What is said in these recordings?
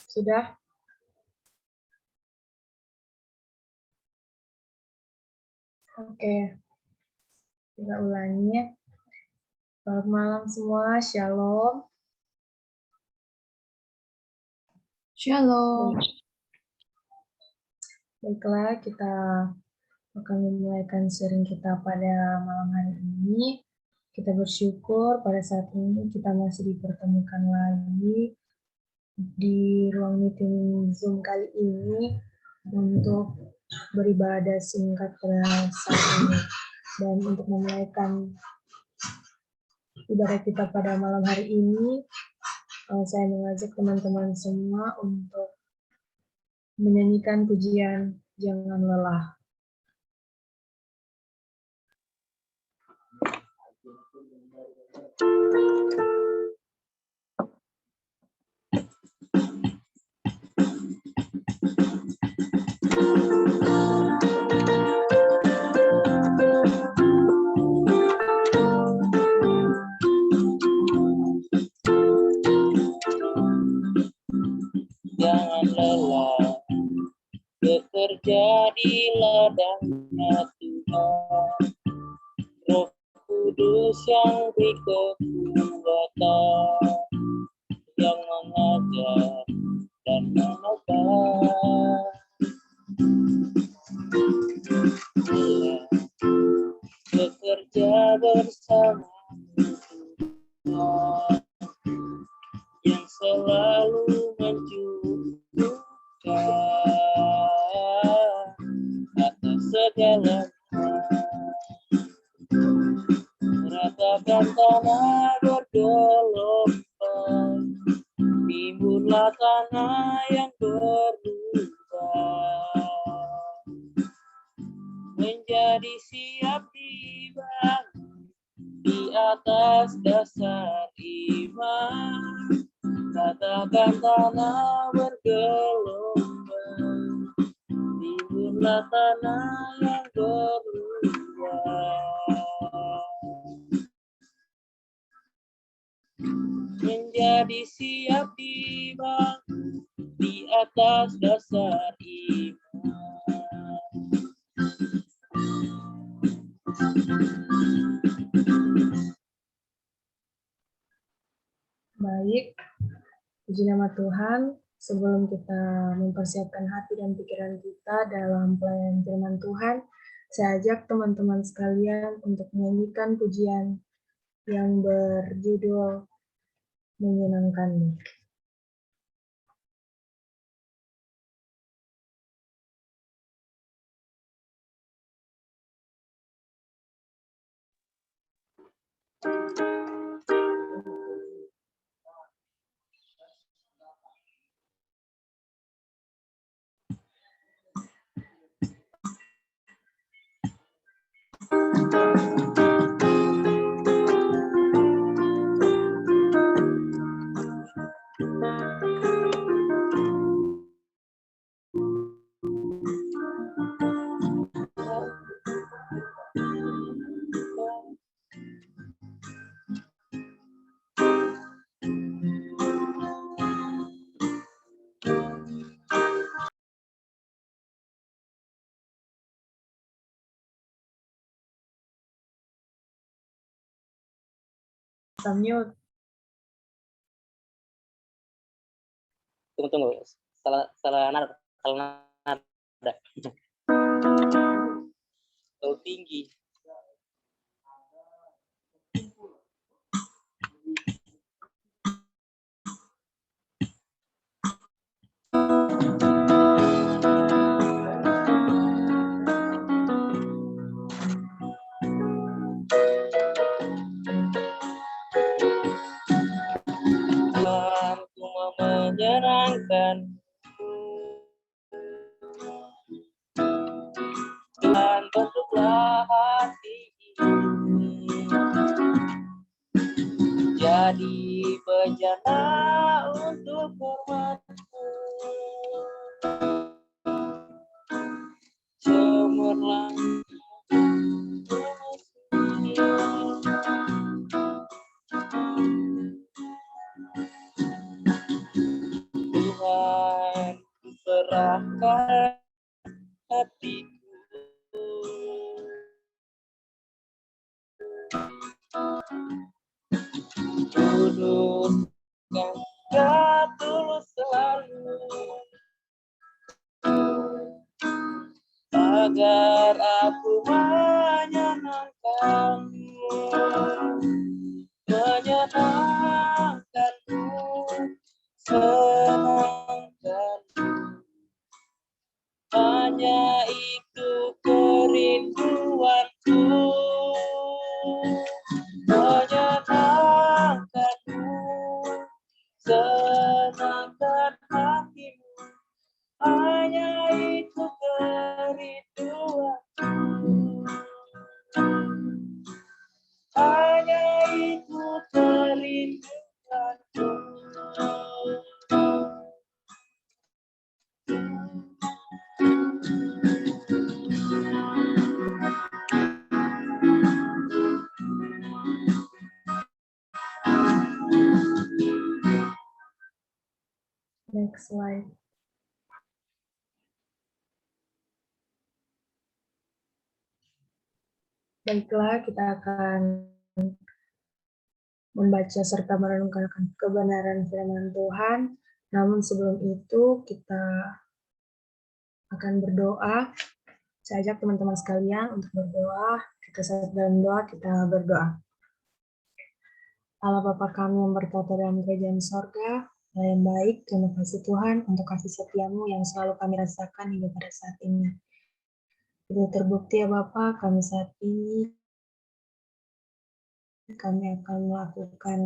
Sudah? Oke. Kita ulangi ya. Selamat malam semua, Shalom. Shalom. Baiklah, kita akan memulaikan sharing kita pada malam hari ini. Kita bersyukur pada saat ini kita masih dipertemukan lagi di ruang meeting Zoom kali ini untuk beribadah singkat pada saat ini. Dan untuk memulaikan ibadah kita pada malam hari ini, saya mengajak teman-teman semua untuk menyanyikan pujian Jangan Lelah. Jangan lelah bekerja di ladangnya Tuhan. Roh Kudus yang beri kekuatan, yang mengajar dan menopang. Bekerja bersama Tuhan yang selalu mencukupkan atas segala ratakan tanah bergelombang, timbullah tanah yang berubah menjadi siap dibangun di atas dasar iman. Katakan tanah bergelombang, timbullah tanah yang berubah menjadi siap dibangun di atas dasar iman. Baik, puji nama Tuhan. Sebelum kita mempersiapkan hati dan pikiran kita dalam pelayanan firman Tuhan, saya ajak teman-teman sekalian untuk menyanyikan pujian yang berjudul Menyenangkanmu. Mute. Tunggu. Salah nada. Terlalu tinggi. Tuhanku menyenangkan, Tuhan bentuklah hati ini jadi bejana untuk hormat-Mu. Cemerlang Tuhan Bahkan hatiku tulus dan gak tulus selalu agar aku menyenangkanmu, senangkanmu. Hanya itu kerinduanku, menyenangkanmu, senangkan hatimu. Hanya itu kerinduanku, hanya itu kerinduanku. Next slide. Baiklah, kita akan membaca serta merenungkan kebenaran firman Tuhan. Namun sebelum itu kita akan berdoa. Saya ajak teman-teman sekalian untuk berdoa. Kita saat dalam doa, kita berdoa. Allah Bapa kami yang bertata dalam kerajaan sorga, yang baik, terima kasih Tuhan untuk kasih setiamu yang selalu kami rasakan hingga pada saat ini. Itu terbukti ya Bapa, kami saat ini kami akan melakukan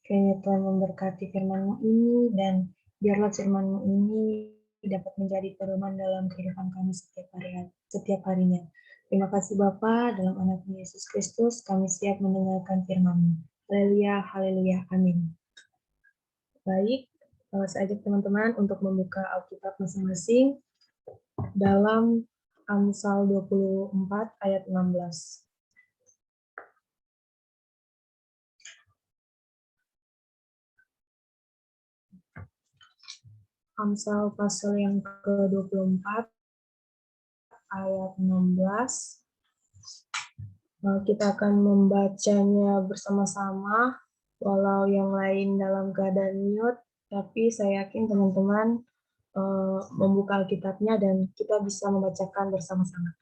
kiranya Tuhan memberkati firman-Mu ini dan biarlah firman-Mu ini dapat menjadi pedoman dalam kehidupan kami setiap harinya. Terima kasih Bapa, dalam anak-Mu Yesus Kristus kami siap mendengarkan firman-Mu. Haleluya, haleluya, amin. Baik, saya ajak teman-teman untuk membuka Alkitab masing-masing dalam Amsal 24 ayat 16. Amsal pasal yang ke-24 ayat 16. Kita akan membacanya bersama-sama, walau yang lain dalam keadaan mute, tapi saya yakin teman-teman membuka Alkitabnya dan kita bisa membacakan bersama-sama.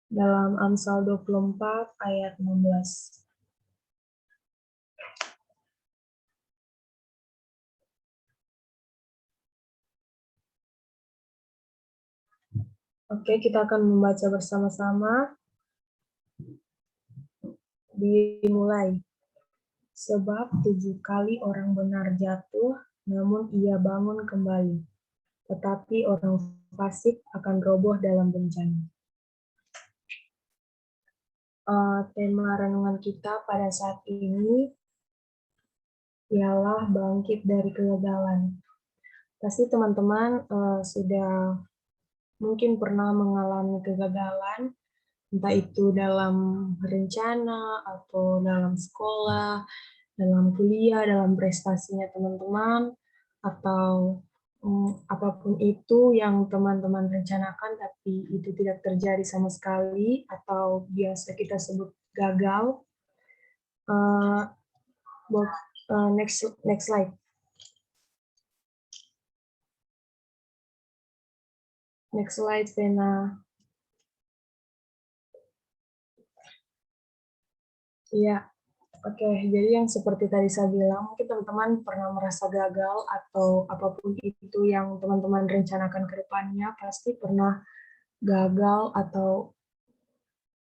Dalam Amsal 24 ayat 16. Oke, kita akan membaca bersama-sama. Dimulai. Sebab 7 kali orang benar jatuh, namun ia bangun kembali. Tetapi orang fasik akan roboh dalam bencana. Tema renungan kita pada saat ini ialah bangkit dari kegagalan. Pasti teman-teman sudah mungkin pernah mengalami kegagalan, entah itu dalam rencana atau dalam sekolah, dalam kuliah, dalam prestasinya teman-teman, atau apapun itu yang teman-teman rencanakan tapi itu tidak terjadi sama sekali, atau biasa kita sebut gagal. Next slide. Next slide, Vena. Iya, oke. Jadi yang seperti tadi saya bilang, mungkin teman-teman pernah merasa gagal atau apapun itu yang teman-teman rencanakan ke depannya, pasti pernah gagal atau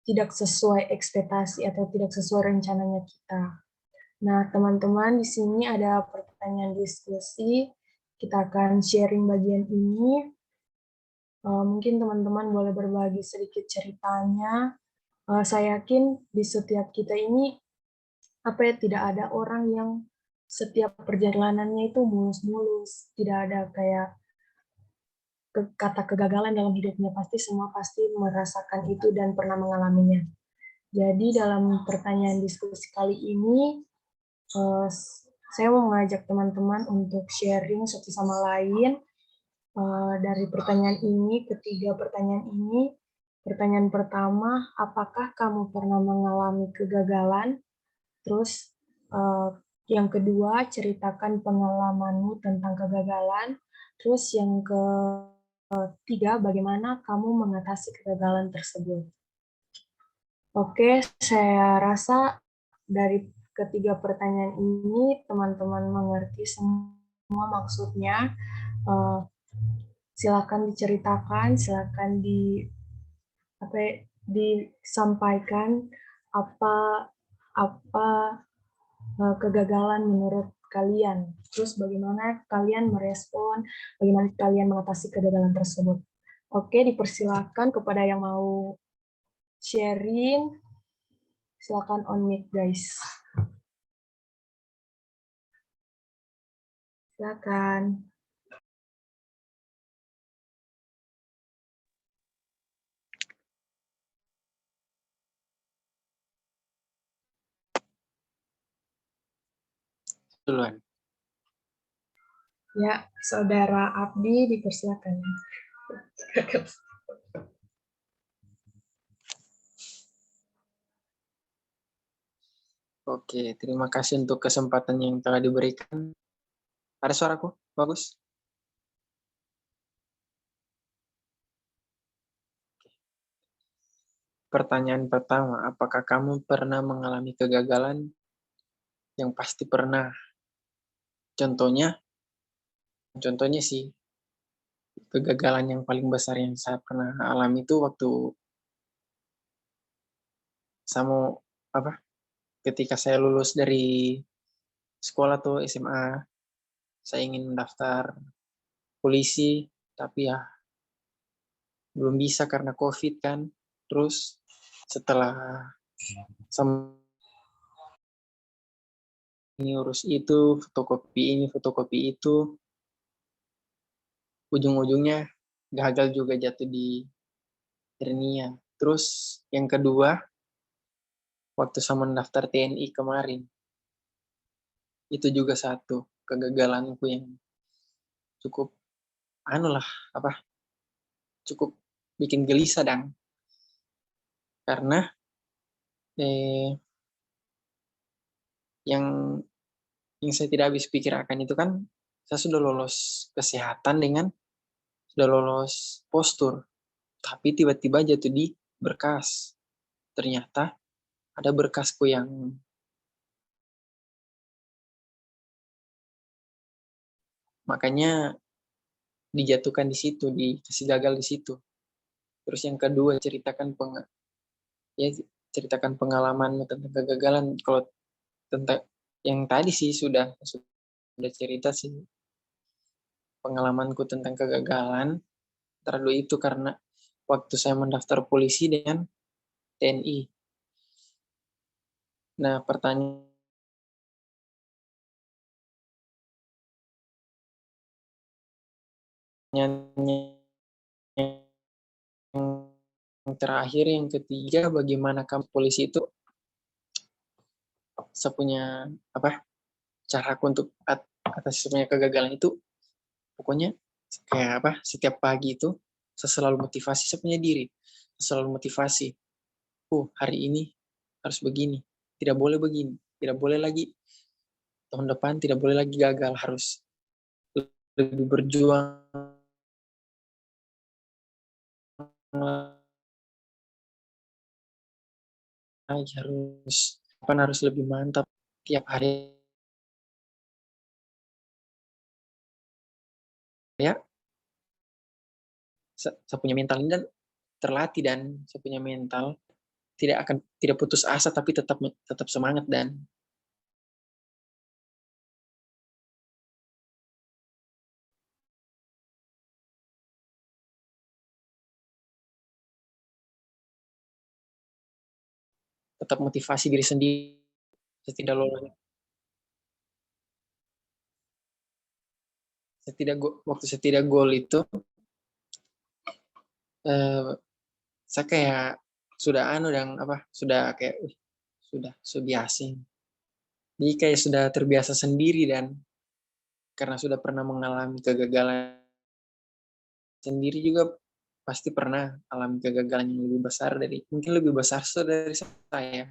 tidak sesuai ekspektasi atau tidak sesuai rencananya kita. Nah, teman-teman, di sini ada pertanyaan diskusi. Kita akan sharing bagian ini. Mungkin teman-teman boleh berbagi sedikit ceritanya. Saya yakin di setiap kita ini tidak ada orang yang setiap perjalanannya itu mulus-mulus, tidak ada kayak kata kegagalan dalam hidupnya, pasti semua pasti merasakan itu dan pernah mengalaminya. Jadi dalam pertanyaan diskusi kali ini, saya mau mengajak teman-teman untuk sharing satu sama lain dari pertanyaan ini, ketiga pertanyaan ini. Pertanyaan pertama, apakah kamu pernah mengalami kegagalan? Terus yang kedua, ceritakan pengalamanmu tentang kegagalan. Terus yang ketiga, bagaimana kamu mengatasi kegagalan tersebut? Oke, saya rasa dari ketiga pertanyaan ini teman-teman mengerti semua maksudnya. Eh, Silakan diceritakan, silakan disampaikan apa apa kegagalan menurut kalian. Terus bagaimana kalian merespon, bagaimana kalian mengatasi kegagalan tersebut. Oke, dipersilakan kepada yang mau sharing, silakan on mic guys. Silakan. Duluan. Ya, Saudara Abdi dipersilakan. Oke, terima kasih untuk kesempatan yang telah diberikan. Ada suaraku? Bagus? Pertanyaan pertama, apakah kamu pernah mengalami kegagalan? Yang pasti pernah. Contohnya sih, kegagalan yang paling besar yang saya pernah alami itu waktu sama ketika saya lulus dari sekolah tuh SMA, saya ingin mendaftar polisi, tapi ya belum bisa karena COVID kan. Terus setelah ini urus itu, fotokopi itu, ujung-ujungnya gagal juga jatuh di hernia. Terus yang kedua, waktu saya mendaftar TNI kemarin, itu juga satu kegagalanku yang cukup cukup bikin gelisah dan karena eh, yang saya tidak habis pikirkan itu kan saya sudah lolos kesehatan dengan sudah lolos postur, tapi tiba-tiba jatuh di berkas. Ternyata ada berkasku yang makanya dijatuhkan di situ, dikasih gagal di situ. Terus yang kedua, ceritakan pengalamanmu tentang kegagalan. Kalau tentang yang tadi sih sudah cerita sih pengalamanku tentang kegagalan. Terlalu itu karena waktu saya mendaftar polisi dengan TNI. Nah, pertanyaannya yang terakhir, yang ketiga, bagaimana kamu polisi itu saya punya cara untuk atas semuanya kegagalan itu, pokoknya kayak setiap pagi itu saya selalu motivasi saya punya diri, saya selalu motivasi, hari ini harus begini, tidak boleh begini, tidak boleh lagi tahun depan, tidak boleh lagi gagal, harus lebih berjuang lagi, harus lebih mantap tiap hari ya. Saya punya mental ini dan terlatih, dan saya punya mental tidak putus asa, tapi tetap semangat dan tetap motivasi diri sendiri. Saya tidak lolos, waktu saya tidak gol itu, saya kayak sudah anu dan apa sudah kayak sudah biasa. Jadi kayak sudah terbiasa sendiri dan karena sudah pernah mengalami kegagalan sendiri juga pasti pernah alami kegagalan yang lebih besar mungkin lebih besar dari saya.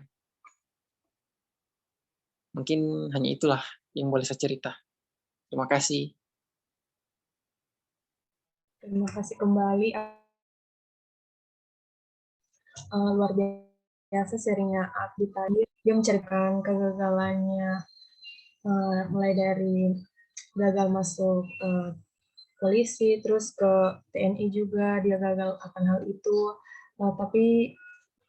Mungkin hanya itulah yang boleh saya cerita. Terima kasih. Terima kasih kembali. Luar biasa sharingnya Abdi tadi. Dia menceritakan kegagalannya, mulai dari gagal masuk polisi, terus ke TNI juga dia gagal akan hal itu. Tapi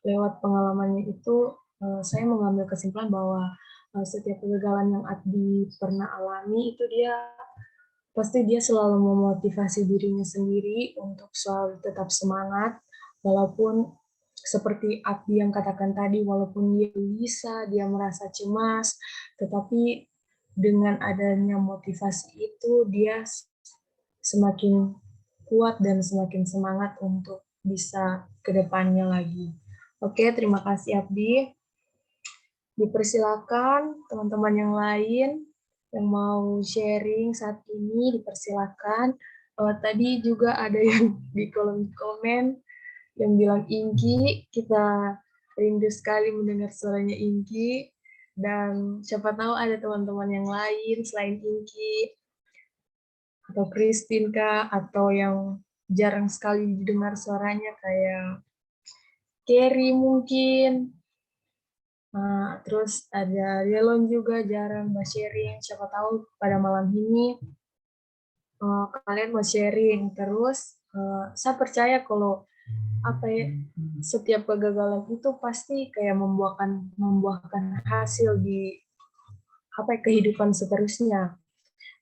lewat pengalamannya itu, saya mengambil kesimpulan bahwa setiap kegagalan yang Abdi pernah alami itu pasti dia selalu memotivasi dirinya sendiri untuk selalu tetap semangat, walaupun seperti Abdi yang katakan tadi, walaupun dia bisa, dia merasa cemas, tetapi dengan adanya motivasi itu, dia semakin kuat dan semakin semangat untuk bisa ke depannya lagi. Oke, terima kasih Abdi. Dipersilakan teman-teman yang lain yang mau sharing saat ini, dipersilakan. Tadi juga ada yang di kolom komen yang bilang Ingki, kita rindu sekali mendengar suaranya Ingki, dan siapa tahu ada teman-teman yang lain selain Ingki, atau Christine Kak, atau yang jarang sekali didengar suaranya kayak Kerry mungkin. Terus ada Yelon juga jarang mau sharing. Siapa tahu pada malam ini kalian mau sharing. Terus saya percaya kalau apa ya, setiap kegagalan itu pasti kayak membuahkan hasil di apa ya, kehidupan seterusnya.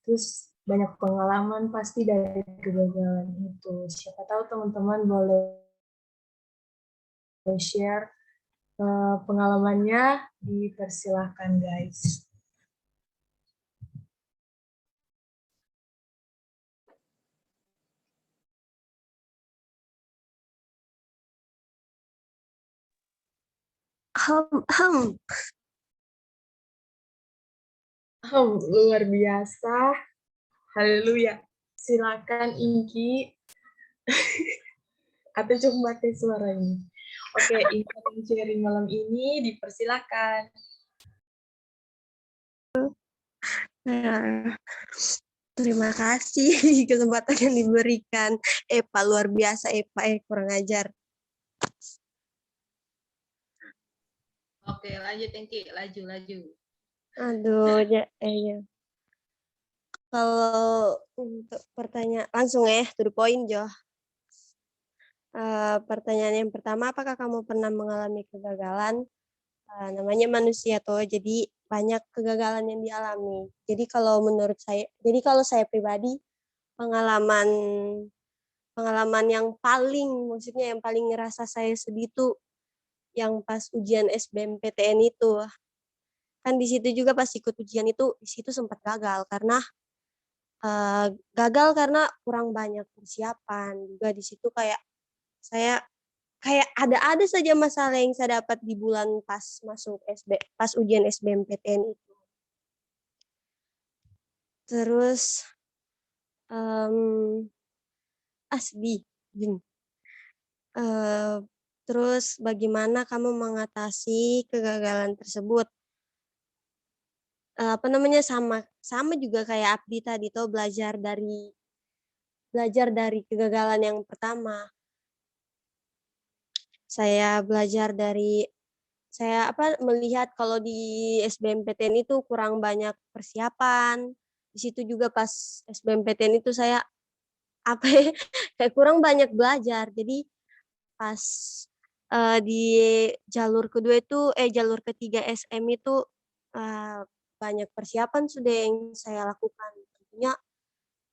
Terus banyak pengalaman pasti dari kegagalan itu. Siapa tahu teman-teman boleh share pengalamannya, dipersilahkan guys. Luar biasa. Haleluya. Silakan Ingki. Atau coba mati suaranya. Oke, Ingki yang sharing malam ini dipersilakan. Nah, terima kasih kesempatan yang diberikan. Pak luar biasa, Pak kurang ajar. Oke, lanjut Engki, laju. Aduh, ya. Kalau untuk pertanyaan langsung to the point, Jo. Pertanyaan yang pertama, apakah kamu pernah mengalami kegagalan? Namanya manusia toh, jadi banyak kegagalan yang dialami. Jadi kalau menurut saya, kalau saya pribadi, pengalaman yang maksudnya yang paling ngerasa saya sedih tuh yang pas ujian SBMPTN itu. Kan di situ juga pas ikut ujian itu, di situ sempat gagal karena kurang banyak persiapan. Juga di situ kayak saya ada saja masalah yang saya dapat di bulan pas ujian SBMPTN itu. Terus sedih. Terus bagaimana kamu mengatasi kegagalan tersebut? Sama juga kayak Abdi tadi tuh belajar dari kegagalan yang pertama. Saya melihat kalau di SBMPTN itu kurang banyak persiapan. Di situ juga pas SBMPTN itu saya kayak kurang banyak belajar. Jadi pas di jalur ketiga SM itu banyak persiapan sudah yang saya lakukan. Tentunya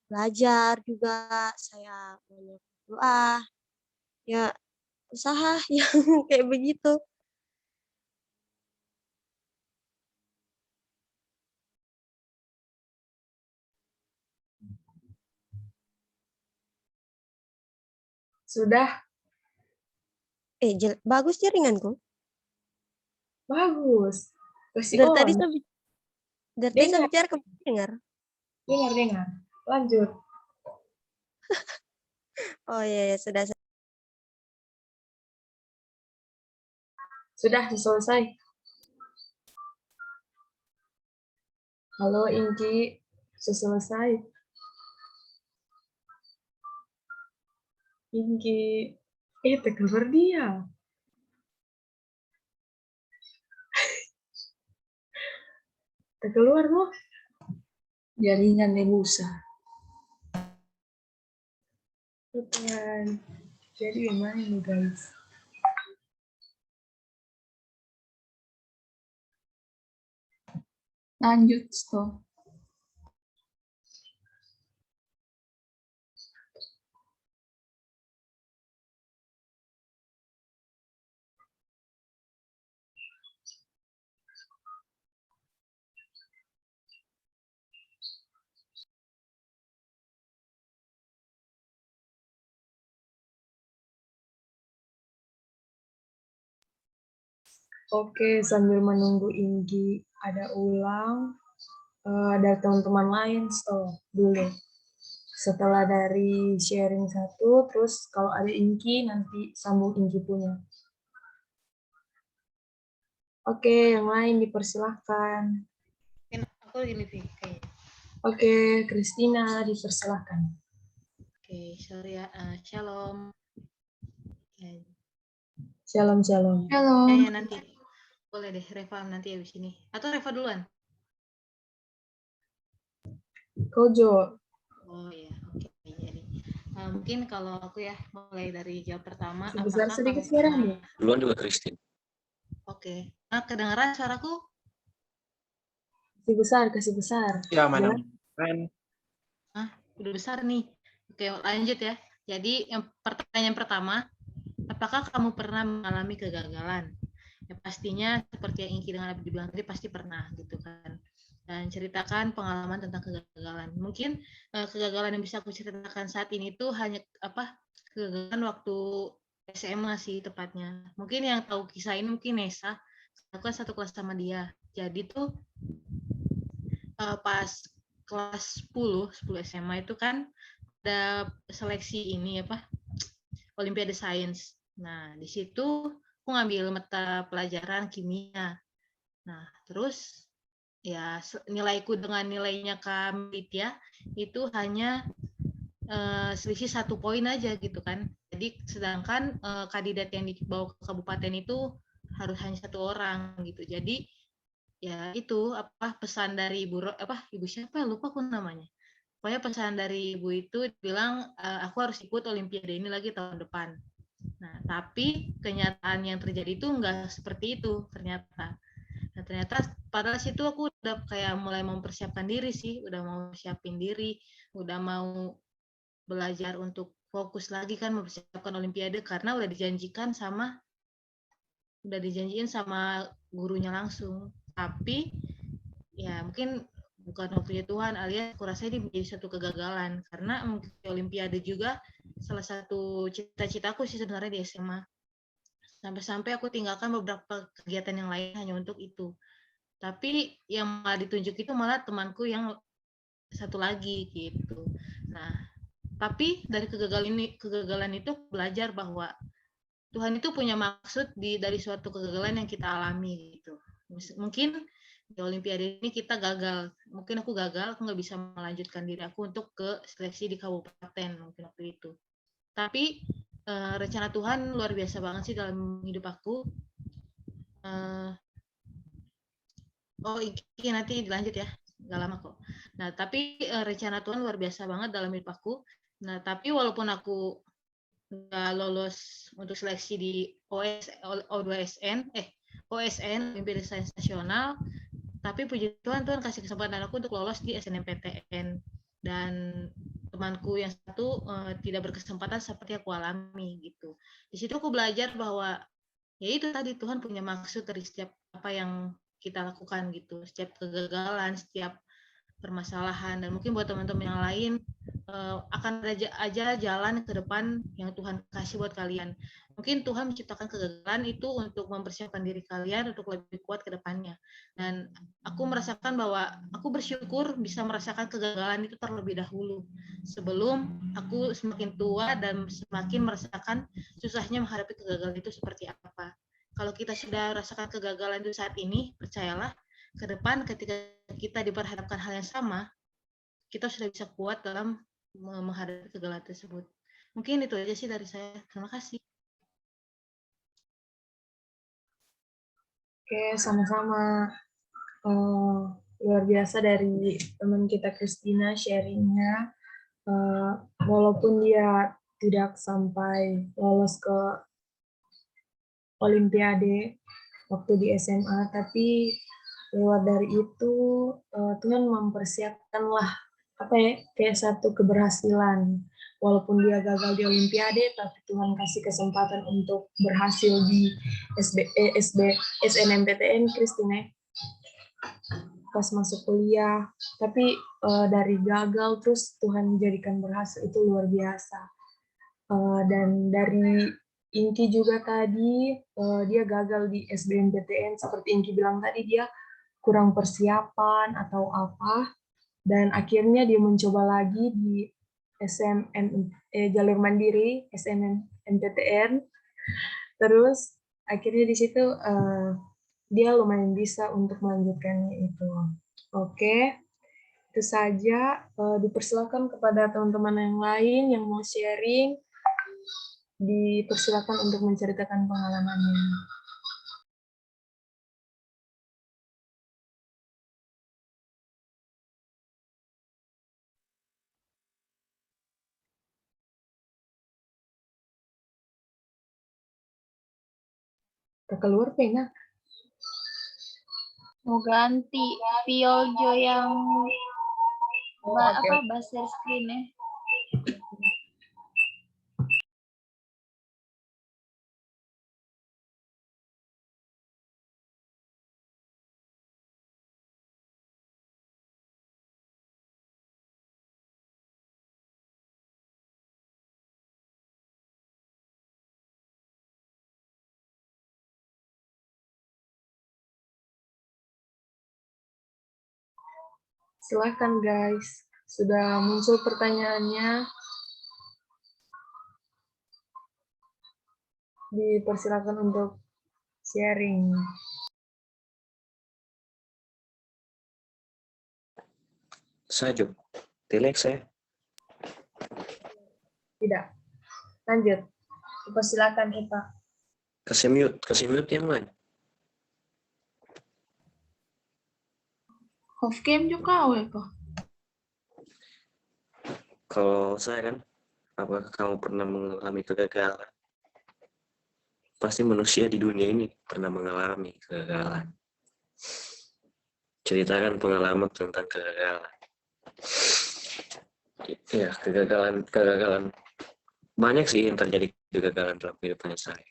belajar juga, saya banyak doa, ya usaha yang kayak begitu. Sudah? Bagus jaringanku. Bagus. Kasih Dari on. tadi saya bicara kamu dengar. Dengar. Lanjut. Oh iya, sudah. Sudah selesai. Halo Inci, selesai. Inci, keluar dia. Keluar loh. Jaringan nebusa. Bukan. Jadi gimana nih guys? Lanjut, stop. Oke, sambil menunggu Inggi ada ulang, dari teman-teman lain, stop dulu. Setelah dari sharing satu, terus kalau ada Inggi, nanti sambung Inggi punya. Oke, yang lain dipersilahkan. Aku lagi nih, kayaknya. Oke, Christina dipersilahkan. Oke, sorry ya. Shalom. Ya, Shalom. kayaknya nanti. Boleh deh, Reva nanti habis ini. Atau Reva duluan? Kojo. Oh iya, oke. Jadi, mungkin kalau aku ya, mulai dari jawab pertama. Sebesar Apakah sedikit kamu suaranya. Duluan juga Christine. Oke. Kedengaran suaraku? Kasih besar. Ya, mana? Udah besar nih. Oke, lanjut ya. Jadi, pertanyaan pertama, apakah kamu pernah mengalami kegagalan? Ya, pastinya seperti yang Inki dengan dibilang tadi pasti pernah gitu kan. Dan ceritakan pengalaman tentang kegagalan. Mungkin kegagalan yang bisa aku ceritakan saat ini tuh hanya kegagalan waktu SMA sih tepatnya. Mungkin yang tahu kisah ini mungkin Nesa. Aku kan satu kelas sama dia. Jadi tuh pas kelas 10 SMA itu kan ada seleksi ini Olimpiade Sains. Nah, di situ aku ngambil mata pelajaran kimia. Nah, terus ya nilaiku dengan nilainya Kak Mitya itu hanya selisih 1 poin aja gitu kan. Jadi sedangkan kandidat yang dibawa ke kabupaten itu harus hanya 1 orang gitu. Jadi ya itu pesan dari ibu siapa lupa aku namanya. Pokoknya pesan dari ibu itu bilang aku harus ikut Olimpiade ini lagi tahun depan. Nah, tapi kenyataan yang terjadi itu enggak seperti itu ternyata. Nah, ternyata padahal situ aku udah kayak mulai mempersiapkan diri sih, udah mau siapin diri, udah mau belajar untuk fokus lagi kan mempersiapkan Olimpiade karena udah dijanjiin sama gurunya langsung. Tapi ya mungkin bukan waktunya Tuhan, alias aku rasa ini menjadi satu kegagalan karena mungkin Olimpiade juga salah satu cita-citaku sih sebenarnya di SMA. Sampai-sampai aku tinggalkan beberapa kegiatan yang lain hanya untuk itu. Tapi yang malah ditunjuk itu malah temanku yang satu lagi gitu. Nah, tapi dari kegagalan itu belajar bahwa Tuhan itu punya maksud dari suatu kegagalan yang kita alami gitu. Mungkin di Olimpiade ini kita gagal, mungkin aku gagal, aku nggak bisa melanjutkan diri aku untuk ke seleksi di kabupaten mungkin waktu itu. Tapi rencana Tuhan luar biasa banget sih dalam hidup aku. Ini nanti dilanjut ya, nggak lama kok. Nah, tapi rencana Tuhan luar biasa banget dalam hidup aku. Nah, tapi walaupun aku nggak lolos untuk seleksi di OSN, Olimpiade Sains Nasional, tapi puji Tuhan kasih kesempatan aku untuk lolos di SNMPTN. Dan temanku yang satu tidak berkesempatan seperti aku alami gitu. Di situ aku belajar bahwa ya itu tadi Tuhan punya maksud dari setiap apa yang kita lakukan gitu, setiap kegagalan, setiap permasalahan. Dan mungkin buat teman-teman yang lain akan ada aja jalan ke depan yang Tuhan kasih buat kalian. Mungkin Tuhan menciptakan kegagalan itu untuk mempersiapkan diri kalian untuk lebih kuat ke depannya. Dan aku merasakan bahwa aku bersyukur bisa merasakan kegagalan itu terlebih dahulu sebelum aku semakin tua dan semakin merasakan susahnya menghadapi kegagalan itu seperti apa. Kalau kita sudah rasakan kegagalan itu saat ini, percayalah ke depan ketika kita diperhadapkan hal yang sama, kita sudah bisa kuat dalam menghadapi kegagalan tersebut. Mungkin itu aja sih dari saya. Terima kasih. Oke, sama-sama. Luar biasa dari teman kita Christina sharingnya. Walaupun dia tidak sampai lolos ke Olimpiade waktu di SMA, tapi lewat dari itu Tuhan mempersiapkanlah kayak satu keberhasilan. Walaupun dia gagal di Olimpiade, tapi Tuhan kasih kesempatan untuk berhasil di SNMPTN, Christine, pas masuk kuliah. Tapi dari gagal terus Tuhan jadikan berhasil, itu luar biasa. Dan dari Inki juga tadi, dia gagal di SBMPTN, seperti Inki bilang tadi, dia kurang persiapan atau apa, dan akhirnya dia mencoba lagi di jalur mandiri, SNMPTN, terus akhirnya di situ dia lumayan bisa untuk melanjutkannya itu. Oke, itu saja. Dipersilakan kepada teman-teman yang lain yang mau sharing, dipersilakan untuk menceritakan pengalamannya. Keluar pena. Mau ganti Piojo yang buzzer screen ya. Silahkan guys, sudah muncul pertanyaannya. Dipersilakan untuk sharing. Saja, telek saya. Tidak. Lanjut. Dipersilakan Eva. Kasih mute yang lain. Off cam juga Pak. Kalau saya kan, apakah kamu pernah mengalami kegagalan? Pasti manusia di dunia ini pernah mengalami kegagalan. Ceritakan pengalaman tentang kegagalan. Ya, kegagalan. Banyak sih yang terjadi kegagalan dalam kehidupan saya.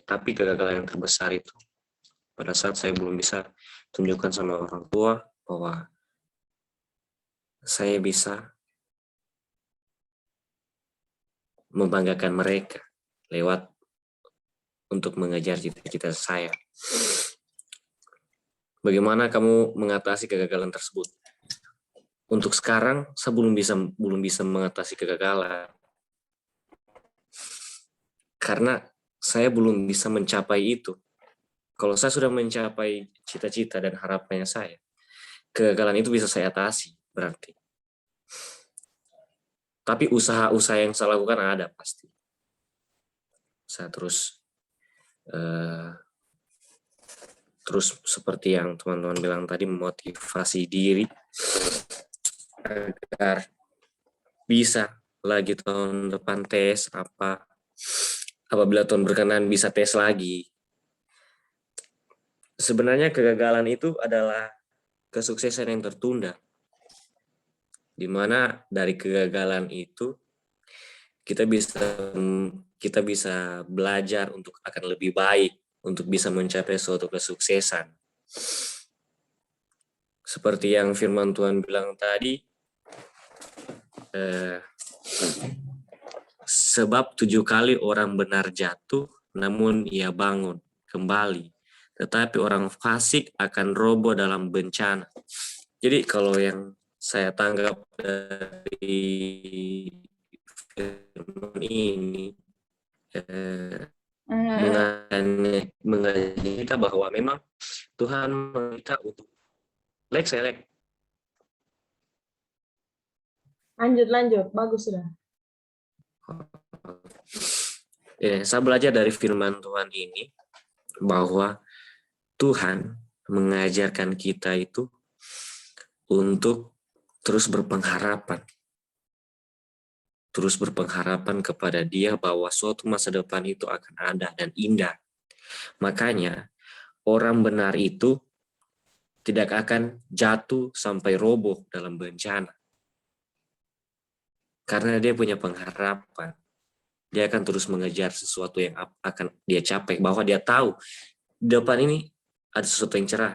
Tapi kegagalan yang terbesar itu pada saat saya belum bisa tunjukkan sama orang tua bahwa saya bisa membanggakan mereka lewat untuk mengejar cita-cita saya. Bagaimana kamu mengatasi kegagalan tersebut? Untuk sekarang saya belum bisa mengatasi kegagalan karena saya belum bisa mencapai itu. Kalau saya sudah mencapai cita-cita dan harapannya saya, kegagalan itu bisa saya atasi berarti. Tapi usaha-usaha yang saya lakukan ada pasti. Saya terus seperti yang teman-teman bilang tadi, memotivasi diri agar bisa lagi tahun depan tes apabila tahun berkenan bisa tes lagi. Sebenarnya kegagalan itu adalah kesuksesan yang tertunda, di mana dari kegagalan itu kita bisa belajar untuk akan lebih baik, untuk bisa mencapai suatu kesuksesan. Seperti yang firman Tuhan bilang tadi, sebab 7 kali orang benar jatuh, namun ia bangun kembali. Tetapi orang fasik akan roboh dalam bencana. Jadi kalau yang saya tanggap dari firman ini, mengajari kita bahwa memang Tuhan meminta untuk selek. Lanjut, bagus sudah. Saya belajar dari firman Tuhan ini bahwa Tuhan mengajarkan kita itu untuk terus berpengharapan. Terus berpengharapan kepada Dia bahwa suatu masa depan itu akan ada dan indah. Makanya orang benar itu tidak akan jatuh sampai roboh dalam bencana. Karena dia punya pengharapan. Dia akan terus mengejar sesuatu yang akan dia capai. Bahwa dia tahu di depan ini ada sesuatu yang cerah.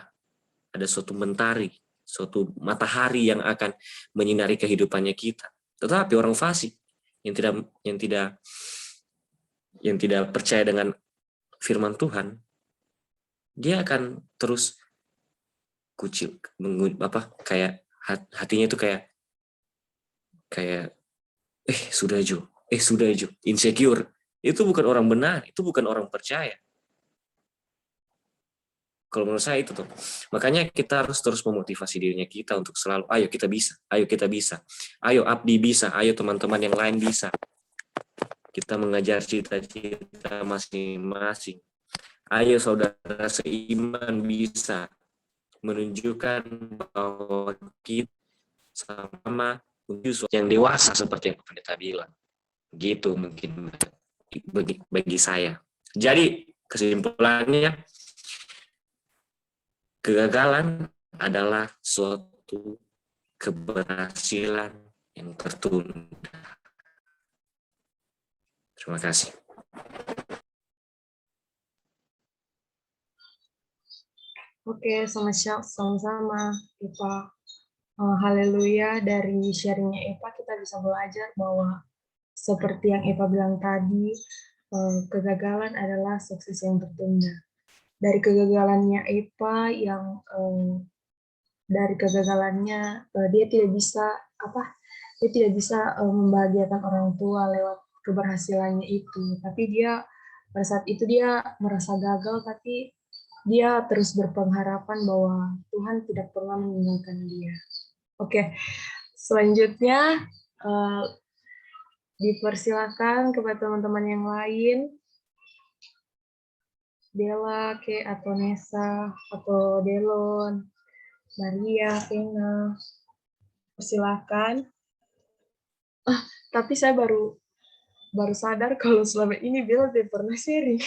Ada suatu mentari, suatu matahari yang akan menyinari kehidupannya kita. Tetapi orang fasik yang tidak percaya dengan firman Tuhan, dia akan terus kucil, kayak hatinya itu kayak sudah Jo, insecure. Itu bukan orang benar, itu bukan orang percaya. Kalau menurut saya itu tuh. Makanya kita harus terus memotivasi dirinya kita untuk selalu, ayo kita bisa, ayo Abdi bisa, ayo teman-teman yang lain bisa. Kita mengejar cita-cita masing-masing. Ayo saudara seiman bisa menunjukkan bahwa kita sama menuju yang dewasa seperti yang pendeta bilang. Gitu mungkin bagi saya. Jadi kesimpulannya, kegagalan adalah suatu keberhasilan yang tertunda. Terima kasih. Oke, sama-sama Eva. Haleluya, dari sharingnya Eva kita bisa belajar bahwa seperti yang Eva bilang tadi, kegagalan adalah sukses yang tertunda. Dari kegagalannya Eva yang dia tidak bisa membahagiakan orang tua lewat keberhasilannya itu, tapi dia pada saat itu dia merasa gagal, tapi dia terus berpengharapan bahwa Tuhan tidak pernah meninggalkan dia. Oke, selanjutnya dipersilakan kepada teman-teman yang lain, Bella, Ke, atau Nesa, atau Delon, Maria, Kena, persilakan. Tapi saya baru sadar kalau selama ini Bella tidak pernah sharing.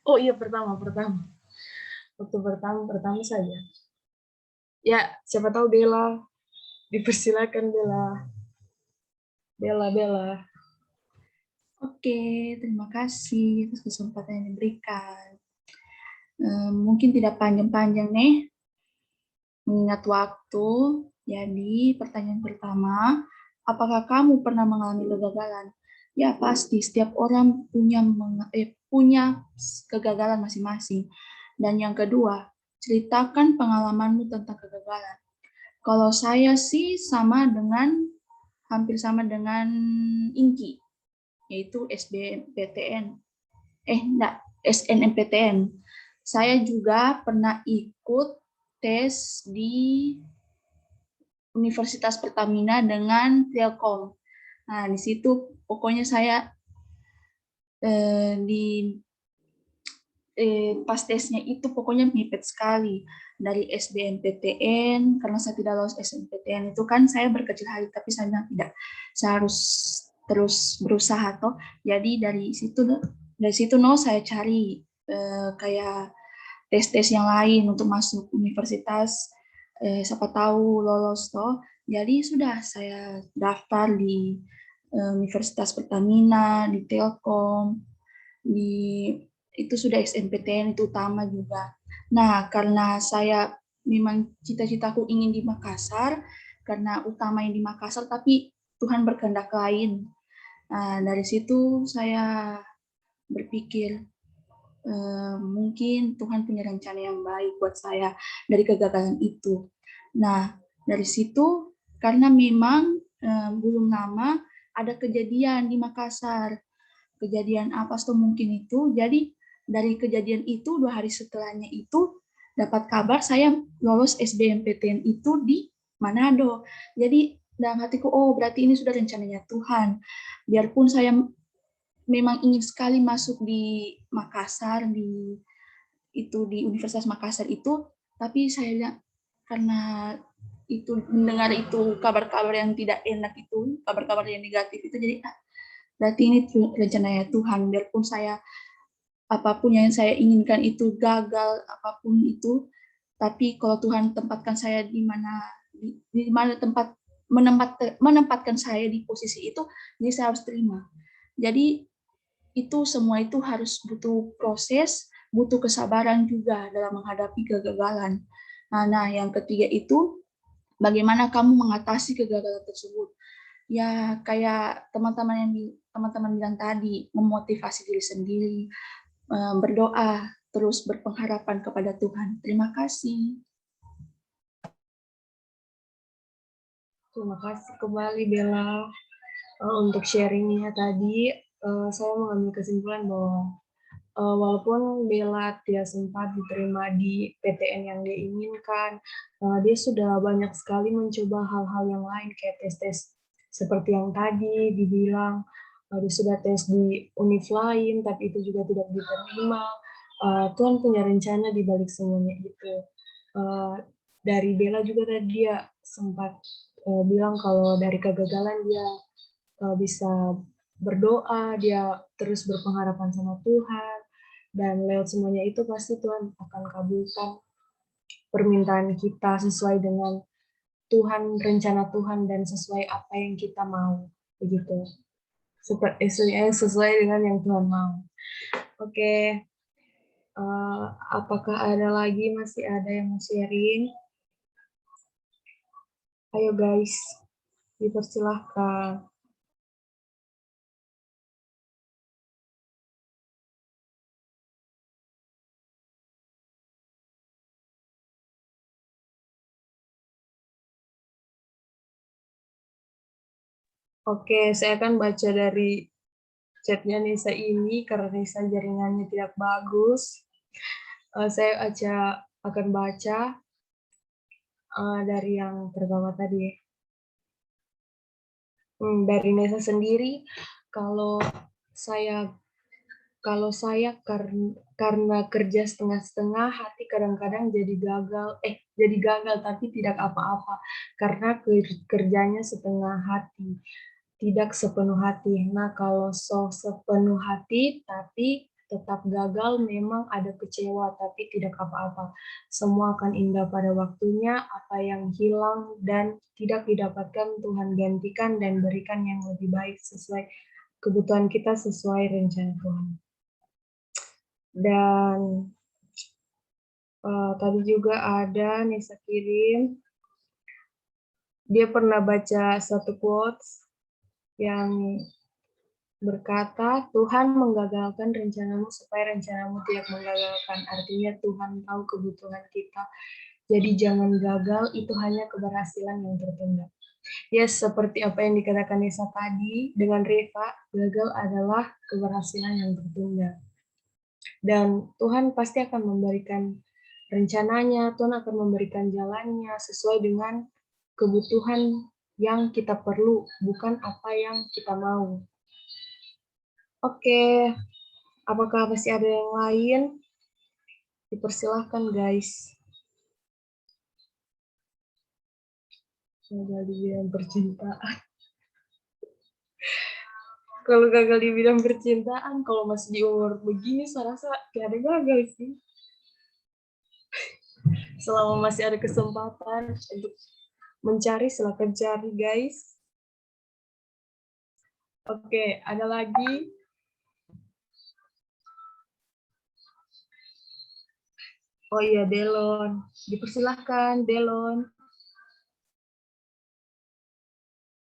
Oh iya, pertama. Waktu pertama saja. Ya, siapa tahu Bella. Dipersilakan Bella. Oke, terima kasih atas kesempatan yang diberikan. Mungkin tidak panjang-panjang nih, mengingat waktu. Jadi pertanyaan pertama, apakah kamu pernah mengalami kegagalan? Ya pasti, setiap orang punya kegagalan masing-masing. Dan yang kedua, ceritakan pengalamanmu tentang kegagalan. Kalau saya sih hampir sama dengan Inki, yaitu SNMPTN. Saya juga pernah ikut tes di Universitas Pertamina dengan Telkom. Nah, di situ pokoknya saya pas tesnya itu pokoknya mepet sekali. Dari SBMPTN, karena saya tidak lolos SNMPTN itu kan saya berkecil hati, tapi saya bilang tidak, saya harus terus berusaha toh. Jadi dari situ saya cari kayak tes yang lain untuk masuk universitas, siapa tahu lolos toh. Jadi sudah saya daftar di Universitas Pertamina, di Telkom, itu sudah SNMPTN itu utama juga. Nah, karena saya memang cita-citaku ingin di Makassar, karena utamanya di Makassar, tapi Tuhan berkehendak lain. Nah, dari situ saya berpikir, mungkin Tuhan punya rencana yang baik buat saya dari kegagalan itu. Nah, dari situ, karena memang belum lama ada kejadian di Makassar. Kejadian apa tuh mungkin itu, jadi dari kejadian itu 2 hari setelahnya itu dapat kabar saya lolos SBMPTN itu di Manado. Jadi dalam hatiku, oh berarti ini sudah rencananya Tuhan. Biarpun saya memang ingin sekali masuk di Makassar, di Universitas Makassar itu, tapi saya lihat karena itu mendengar itu kabar-kabar yang tidak enak itu, kabar-kabar yang negatif itu, jadi berarti ini rencananya Tuhan. Biarpun saya apapun yang saya inginkan itu gagal, apapun itu, tapi kalau Tuhan tempatkan saya di mana menempatkan saya di posisi itu, jadi saya harus terima. Jadi itu semua itu harus butuh proses, butuh kesabaran juga dalam menghadapi kegagalan. Nah, yang ketiga itu bagaimana kamu mengatasi kegagalan tersebut. Ya kayak teman-teman bilang tadi, memotivasi diri sendiri, berdoa, terus berpengharapan kepada Tuhan. Terima kasih. Terima kasih kembali Bella untuk sharingnya tadi. Saya mengambil kesimpulan bahwa walaupun Bella tidak sempat diterima di PTN yang dia inginkan, dia sudah banyak sekali mencoba hal-hal yang lain kayak tes-tes seperti yang tadi dibilang. Dia sudah tes di univ lain, tapi itu juga tidak diterima. Tuhan punya rencana di balik semuanya itu. Dari Bella juga tadi dia sempat bilang kalau dari kegagalan dia bisa berdoa, dia terus berpengharapan sama Tuhan, dan lewat semuanya itu pasti Tuhan akan kabulkan permintaan kita sesuai dengan Tuhan, rencana Tuhan, dan sesuai apa yang kita mau, begitu. Sesuai dengan yang Tuhan mau. Oke, apakah ada lagi, masih ada yang mau sharing? Ayo guys, dipersilahkan. Oke, saya akan baca dari chatnya Nisa ini karena Nisa jaringannya tidak bagus. Saya akan baca dari yang pertama tadi. Dari Nisa sendiri, kalau saya karena kerja setengah-setengah, hati kadang-kadang jadi gagal tapi tidak apa-apa karena kerjanya setengah hati, tidak sepenuh hati. Nah, kalau sepenuh hati tapi tetap gagal, memang ada kecewa tapi tidak apa-apa. Semua akan indah pada waktunya, apa yang hilang dan tidak didapatkan Tuhan gantikan dan berikan yang lebih baik sesuai kebutuhan kita, sesuai rencana Tuhan. Dan tadi juga ada Nisa kirim, dia pernah baca satu quotes yang berkata, Tuhan menggagalkan rencanamu supaya rencanamu tidak menggagalkan. Artinya Tuhan tahu kebutuhan kita. Jadi jangan gagal, itu hanya keberhasilan yang tertunda. Yes, seperti apa yang dikatakan Nisa tadi, dengan Reva, gagal adalah keberhasilan yang tertunda. Dan Tuhan pasti akan memberikan rencananya, Tuhan akan memberikan jalannya sesuai dengan kebutuhan yang kita perlu, bukan apa yang kita mau. Oke, apakah masih ada yang lain? Dipersilahkan guys. Gagal di bidang percintaan. Kalau gagal di bidang percintaan, kalau masih di umur begini, saya rasa tidak ada gagal sih. Selama masih ada kesempatan untuk mencari, silakan cari guys. Oke, ada lagi? Oh iya, Delon. Dipersilahkan, Delon.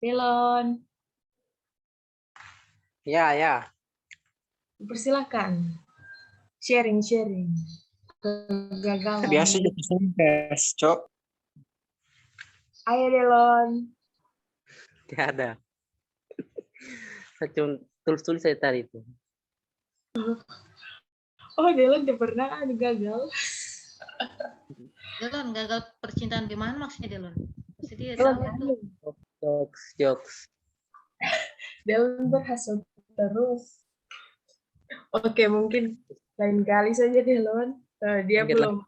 Delon, Ya, ya. dipersilahkan. Sharing. Kegagalan. Biasa jadi tes, Cok. Ayo, Delon. Tidak ada. Saya cuma tulis saya tadi itu. Oh, Delon udah pernah ada gagal. Delon, gagal percintaan di mana maksudnya Delon? Pasti dia Delon, tahu tuh. Jokes. Delon berhasil terus. Oke, mungkin lain kali saja Delon. Dia belum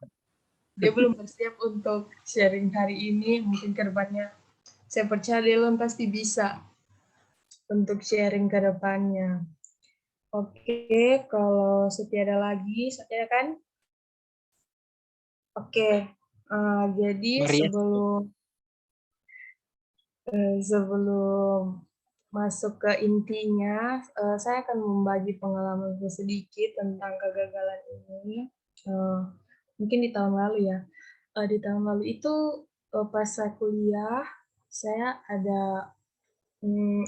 bersiap untuk sharing hari ini. Mungkin ke depannya. Saya percaya Delon pasti bisa untuk sharing ke depannya. Oke, kalau Setia ada lagi, Setia kan? Oke, jadi Maria. sebelum masuk ke intinya, saya akan membagi pengalaman sedikit tentang kegagalan ini. Mungkin di tahun lalu ya. Di tahun lalu itu pas saya kuliah, saya ada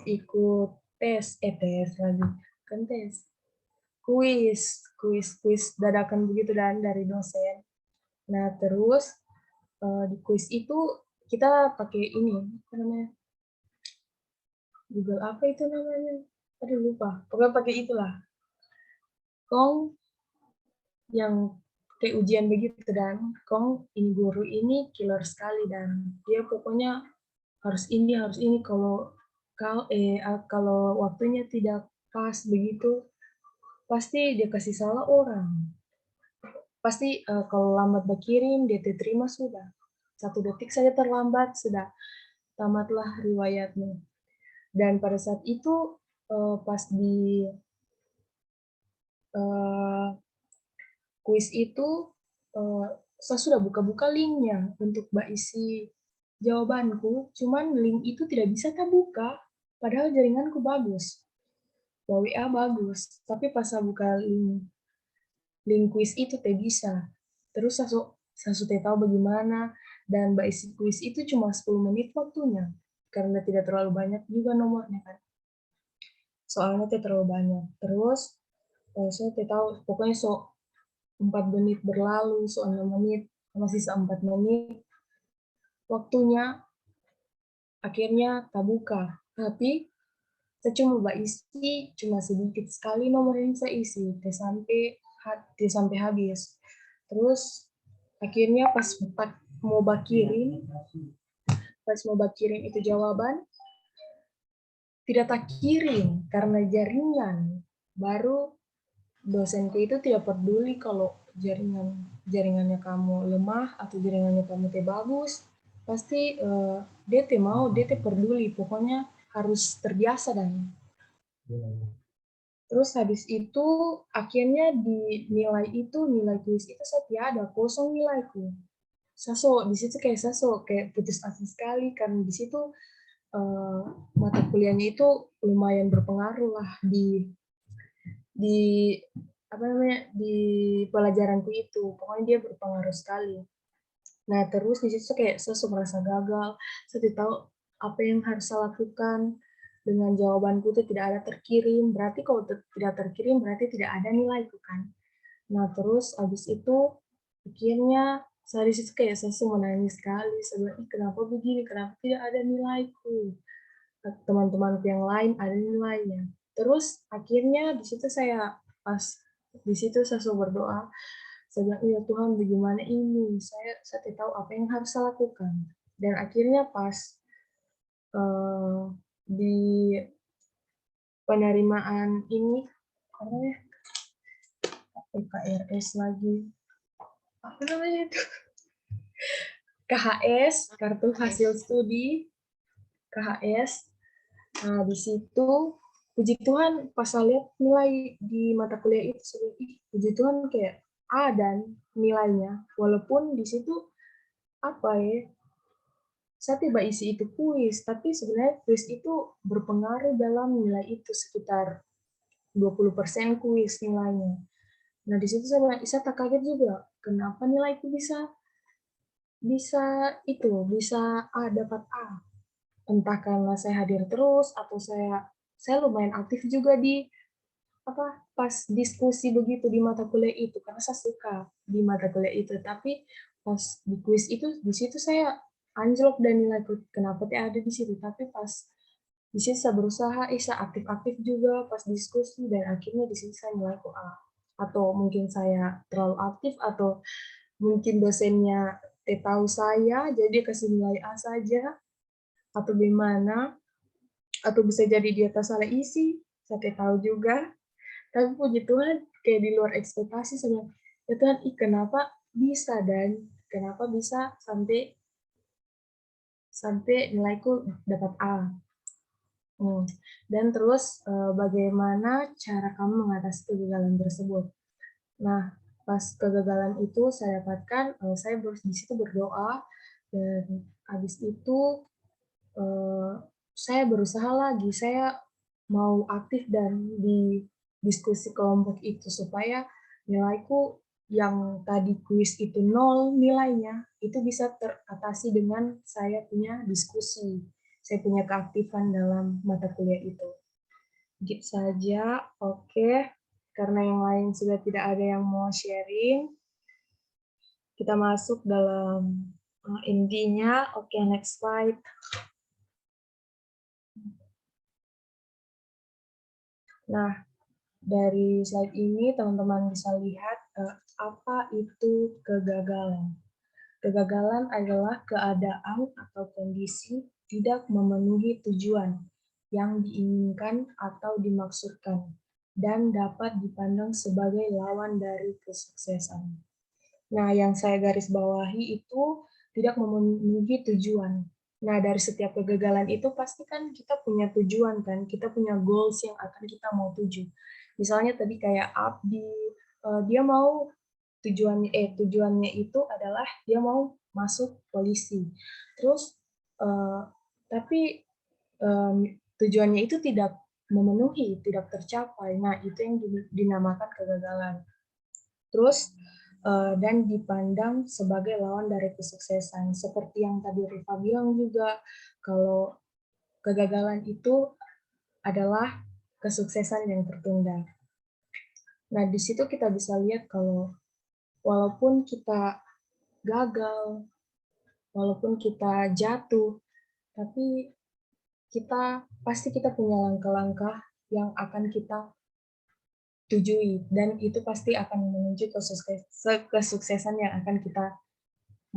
ikut tes lagi, kan tes, kuis dadakan begitu dan dari dosen. Nah terus di kuis itu kita pakai ini, apa namanya? Google apa itu namanya? Aduh lupa. Pokoknya pakai itulah. Kong yang kayak ujian begitu dan Kong ini guru ini killer sekali dan dia pokoknya harus ini kalau waktunya tidak pas begitu pasti dia kasih salah orang. Pasti kalau lambat berkirim dia terima sudah. 1 detik saja terlambat sudah tamatlah riwayatnya. Dan pada saat itu pas di kuis itu saya sudah buka-buka linknya untuk isi jawabanku, cuman link itu tidak bisa terbuka, padahal jaringanku bagus, WA bagus, tapi pas saya buka link kuis itu tidak bisa. Terus saya sudah tahu bagaimana, dan isi kuis itu cuma 10 menit waktunya, karena tidak terlalu banyak juga nomornya kan. Soalnya tidak terlalu banyak. Terus saya tidak tahu, pokoknya 4 menit berlalu, 6 menit, masih 4 menit. Waktunya akhirnya tak buka. Tapi saya cuma isi cuma sedikit sekali nomor yang saya isi, sampai habis. Terus akhirnya pas mau kirim itu jawaban, tidak tak kirim karena jaringan. Baru dosenku itu tidak peduli kalau jaringannya kamu lemah atau jaringannya kamu tidak bagus, pasti dia peduli, pokoknya harus terbiasa dan terus habis itu akhirnya di nilai kuis itu saya tiada, kosong nilaiku. Di situ kayak putus asa sekali karena di situ mata kuliahnya itu lumayan berpengaruh lah di di pelajaranku itu, pokoknya dia berpengaruh sekali. Nah terus di situ kayak saya merasa gagal, saya tidak tahu apa yang harus saya lakukan dengan jawabanku itu tidak ada terkirim, berarti kalau tidak terkirim berarti tidak ada nilaiku kan. Nah terus abis itu akhirnya saya di situ kayak saya menangis sekali, saya bilang, kenapa begini, kenapa tidak ada nilaiku, teman-temanku yang lain ada nilainya. Terus akhirnya di situ saya berdoa, saya bilang, ya Tuhan bagaimana ini, saya tidak tahu apa yang harus saya lakukan. Dan akhirnya pas di penerimaan ini, KRS lagi, apa namanya itu? KHS, kartu hasil studi, KHS. Nah di situ puji Tuhan pas saya lihat nilai di mata kuliah itu, puji Tuhan kayak A dan nilainya, walaupun di situ saya tiba isi itu kuis, tapi sebenarnya kuis itu berpengaruh dalam nilai itu sekitar 20% kuis nilainya. Nah di situ saya tak kaget juga, kenapa nilaiku bisa bisa A, dapat A. Entah karena saya hadir terus atau saya lumayan aktif juga di pas diskusi begitu di mata kuliah itu karena saya suka di mata kuliah itu. Tapi pas di kuis itu di situ saya anjlok dan nilaiku kenapa tidak ada di situ. Tapi pas di situ saya berusaha, saya aktif-aktif juga pas diskusi dan akhirnya di situ saya nilaiku A. Atau mungkin saya terlalu aktif atau mungkin dosennya tahu saya jadi kasih nilai A saja atau gimana atau bisa jadi dia tak salah isi saya tidak tahu juga, tapi puji Tuhan kayak di luar ekspektasi saya, ya Tuhan kenapa bisa dan kenapa bisa sampai nilaiku dapat A. Dan terus bagaimana cara kamu mengatasi kegagalan tersebut. Nah, pas kegagalan itu saya dapatkan, saya di situ berdoa, dan habis itu saya berusaha lagi, saya mau aktif dan di diskusi kelompok itu supaya nilaiku yang tadi kuis itu 0 nilainya, itu bisa teratasi dengan saya punya diskusi, saya punya keaktifan dalam mata kuliah itu. Gitu saja, oke. Karena yang lain sudah tidak ada yang mau sharing, kita masuk dalam intinya. Oke, next slide. Nah, dari slide ini teman-teman bisa lihat apa itu kegagalan. Kegagalan adalah keadaan atau kondisi tidak memenuhi tujuan yang diinginkan atau dimaksudkan dan dapat dipandang sebagai lawan dari kesuksesan. Nah, yang saya garis bawahi itu tidak memenuhi tujuan. Nah, dari setiap kegagalan itu pasti kan kita punya tujuan kan, kita punya goals yang akan kita mau tuju. Misalnya tadi kayak Abdi, dia mau tujuannya itu adalah dia mau masuk polisi. Terus tapi tujuannya itu tidak memenuhi, tidak tercapai. Nah, itu yang dinamakan kegagalan. Terus dan dipandang sebagai lawan dari kesuksesan. Seperti yang tadi Rifa bilang juga, kalau kegagalan itu adalah kesuksesan yang tertunda. Nah, di situ kita bisa lihat kalau walaupun kita gagal, walaupun kita jatuh, tapi pasti kita punya langkah-langkah yang akan kita tujui, dan itu pasti akan menuju kesuksesan yang akan kita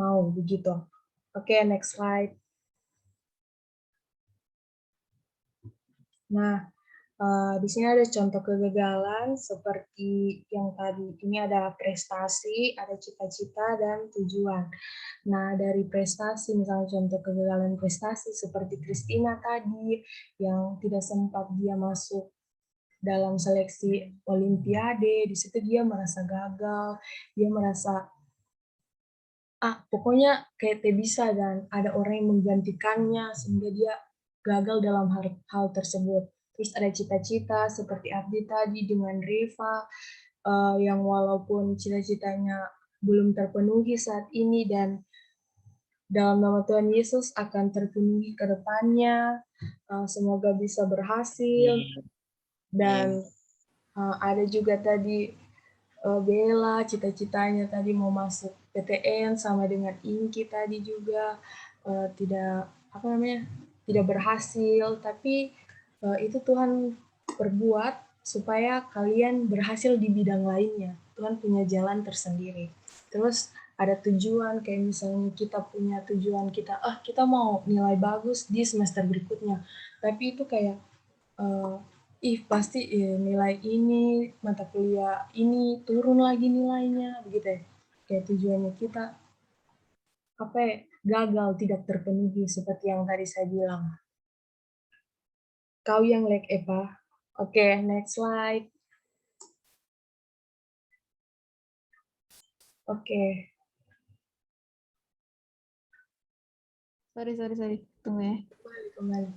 mau, begitu. Oke, next slide. Nah, di sini ada contoh kegagalan seperti yang tadi. Ini ada prestasi, ada cita-cita, dan tujuan. Nah, dari prestasi, misalnya contoh kegagalan prestasi seperti Christina tadi, yang tidak sempat dia masuk dalam seleksi Olimpiade, di situ dia merasa gagal, dia merasa pokoknya kayak tidak bisa dan ada orang yang menggantikannya sehingga dia gagal dalam hal tersebut. Terus ada cita-cita seperti Abdi tadi dengan Riva yang walaupun cita-citanya belum terpenuhi saat ini dan dalam nama Tuhan Yesus akan terpenuhi ke depannya. Semoga bisa berhasil. Dan ada juga tadi Bella, cita-citanya tadi mau masuk PTN sama dengan Inki tadi juga tidak berhasil, tapi itu Tuhan perbuat supaya kalian berhasil di bidang lainnya. Tuhan punya jalan tersendiri. Terus ada tujuan, kayak misalnya kita punya tujuan kita mau nilai bagus di semester berikutnya, tapi itu kayak pasti nilai ini, mata kuliah ini turun lagi nilainya, begitu ya. Kayak tujuannya kita gagal, tidak terpenuhi seperti yang tadi saya bilang. Kau yang like Eva. Oke, next slide. Oke. Sorry. Tunggu ya. Kembali.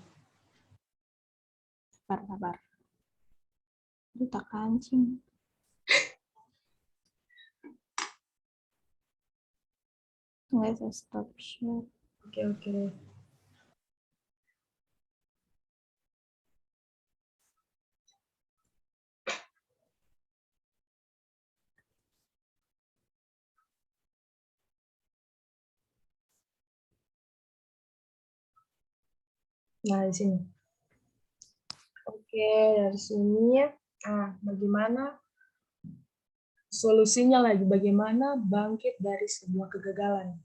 Sabar. Itu tak kancing. Nggak saya stop share. Oke, oke. Nah, di sini. Oke, dari sini. Bagaimana solusinya lagi? Bagaimana bangkit dari sebuah kegagalan?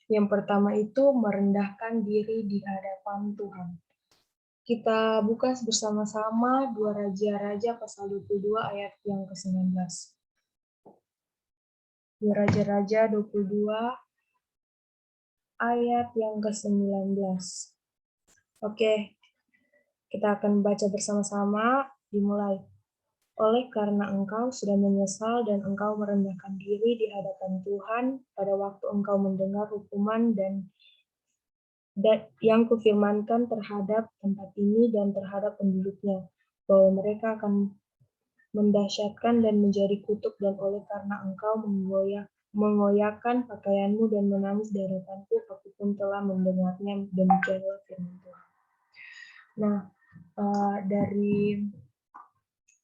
Yang pertama itu merendahkan diri di hadapan Tuhan. Kita buka bersama-sama 2 Raja-Raja pasal 22 ayat yang ke-19. 2 Raja-Raja 22 ayat yang ke-19. Oke, kita akan baca bersama-sama, dimulai. Oleh karena engkau sudah menyesal dan engkau merendahkan diri di hadapan Tuhan pada waktu engkau mendengar hukuman dan yang kufirmankan terhadap tempat ini dan terhadap penduduknya, bahwa mereka akan mendahsyatkan dan menjadi kutuk, dan oleh karena engkau mengoyakkan pakaianmu dan menangis di hadapanku, aku pun telah mendengarnya, demikianlah firman Tuhan. Nah, dari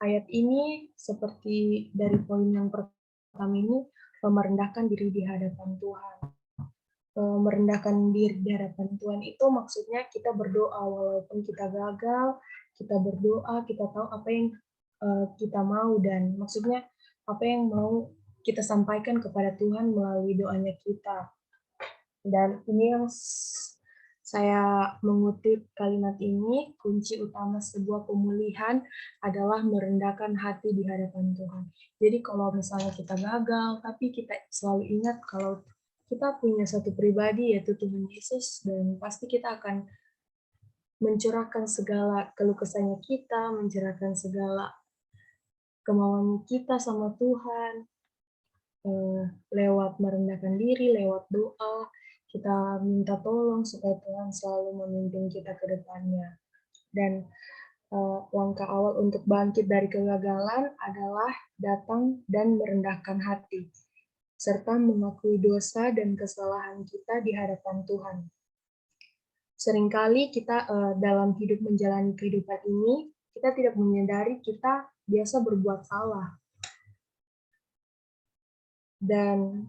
ayat ini, seperti dari poin yang pertama ini, merendahkan diri di hadapan Tuhan. Merendahkan diri di hadapan Tuhan itu maksudnya kita berdoa walaupun kita gagal, kita berdoa, kita tahu apa yang kita mau, dan maksudnya apa yang mau kita sampaikan kepada Tuhan melalui doanya kita. Dan ini yang saya mengutip kalimat ini, kunci utama sebuah pemulihan adalah merendahkan hati di hadapan Tuhan. Jadi kalau misalnya kita gagal, tapi kita selalu ingat kalau kita punya satu pribadi, yaitu Tuhan Yesus, dan pasti kita akan mencurahkan segala keluh kesahnya kita, mencurahkan segala kemauan kita sama Tuhan, lewat merendahkan diri, lewat doa, kita minta tolong supaya Tuhan selalu memimpin kita ke depannya. Dan langkah awal untuk bangkit dari kegagalan adalah datang dan merendahkan hati, serta mengakui dosa dan kesalahan kita di hadapan Tuhan. Seringkali kita dalam hidup menjalani kehidupan ini, kita tidak menyadari kita biasa berbuat salah. Dan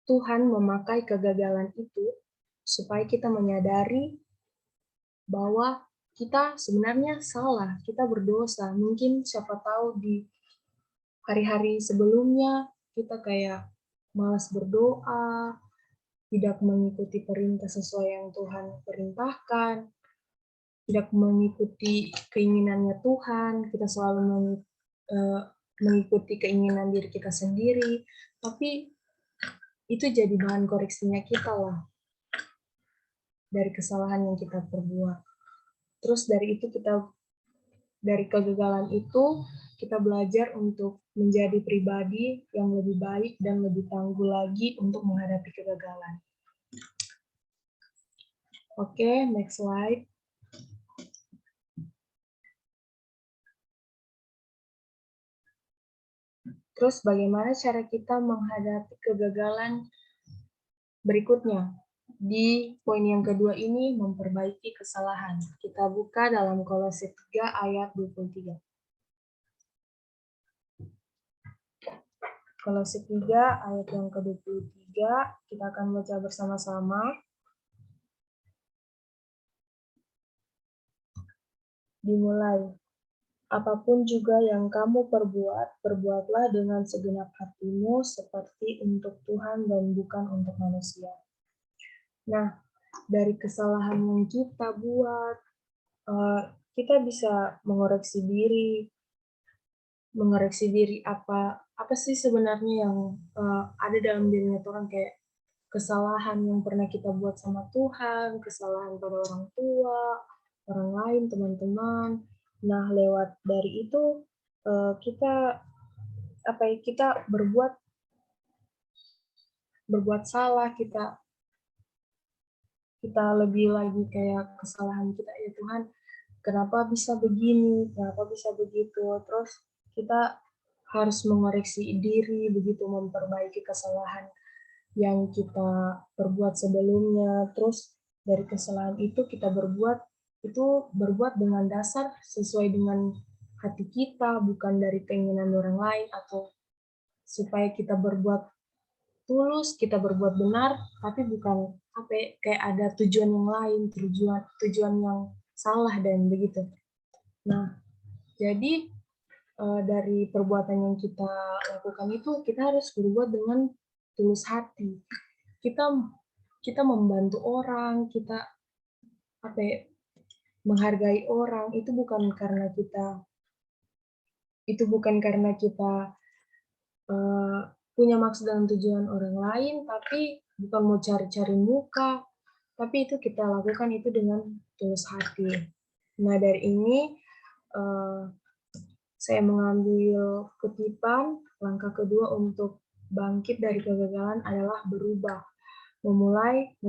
Tuhan memakai kegagalan itu supaya kita menyadari bahwa kita sebenarnya salah, kita berdosa. Mungkin siapa tahu di hari-hari sebelumnya kita kayak malas berdoa, tidak mengikuti perintah sesuai yang Tuhan perintahkan, tidak mengikuti keinginannya Tuhan, kita selalu mengikuti keinginan diri kita sendiri, tapi itu jadi bahan koreksinya kita lah, dari kesalahan yang kita perbuat. Terus dari kegagalan itu, kita belajar untuk menjadi pribadi yang lebih baik dan lebih tangguh lagi untuk menghadapi kegagalan. Oke, next slide. Terus bagaimana cara kita menghadapi kegagalan berikutnya? Di poin yang kedua ini, memperbaiki kesalahan. Kita buka dalam Kolose 3 ayat 23. Kolose 3 ayat yang ke-23, kita akan baca bersama-sama. Dimulai. Apapun juga yang kamu perbuat, perbuatlah dengan segenap hatimu seperti untuk Tuhan dan bukan untuk manusia. Nah, dari kesalahan yang kita buat, kita bisa mengoreksi diri apa sih sebenarnya yang ada dalam dirinya Tuhan, kayak kesalahan yang pernah kita buat sama Tuhan, kesalahan pada orang tua, orang lain, teman-teman. Nah, lewat dari itu kita berbuat salah, kita lebih lagi kayak kesalahan kita, ya Tuhan, kenapa bisa begini, kenapa bisa begitu. Terus kita harus mengoreksi diri, begitu memperbaiki kesalahan. yang kita perbuat sebelumnya, terus dari kesalahan itu kita berbuat dengan dasar sesuai dengan hati kita, bukan dari keinginan orang lain, atau supaya kita berbuat tulus, kita berbuat benar, tapi bukan kayak ada tujuan yang lain, tujuan yang salah dan begitu. Nah, jadi dari perbuatan yang kita lakukan itu kita harus berbuat dengan tulus hati. Kita membantu orang, kita menghargai orang, itu bukan karena kita punya maksud dan tujuan orang lain, tapi bukan mau cari-cari muka, tapi itu kita lakukan itu dengan tulus hati. Nah, dari ini saya mengambil kutipan, langkah kedua untuk bangkit dari kegagalan adalah berubah. Mulailah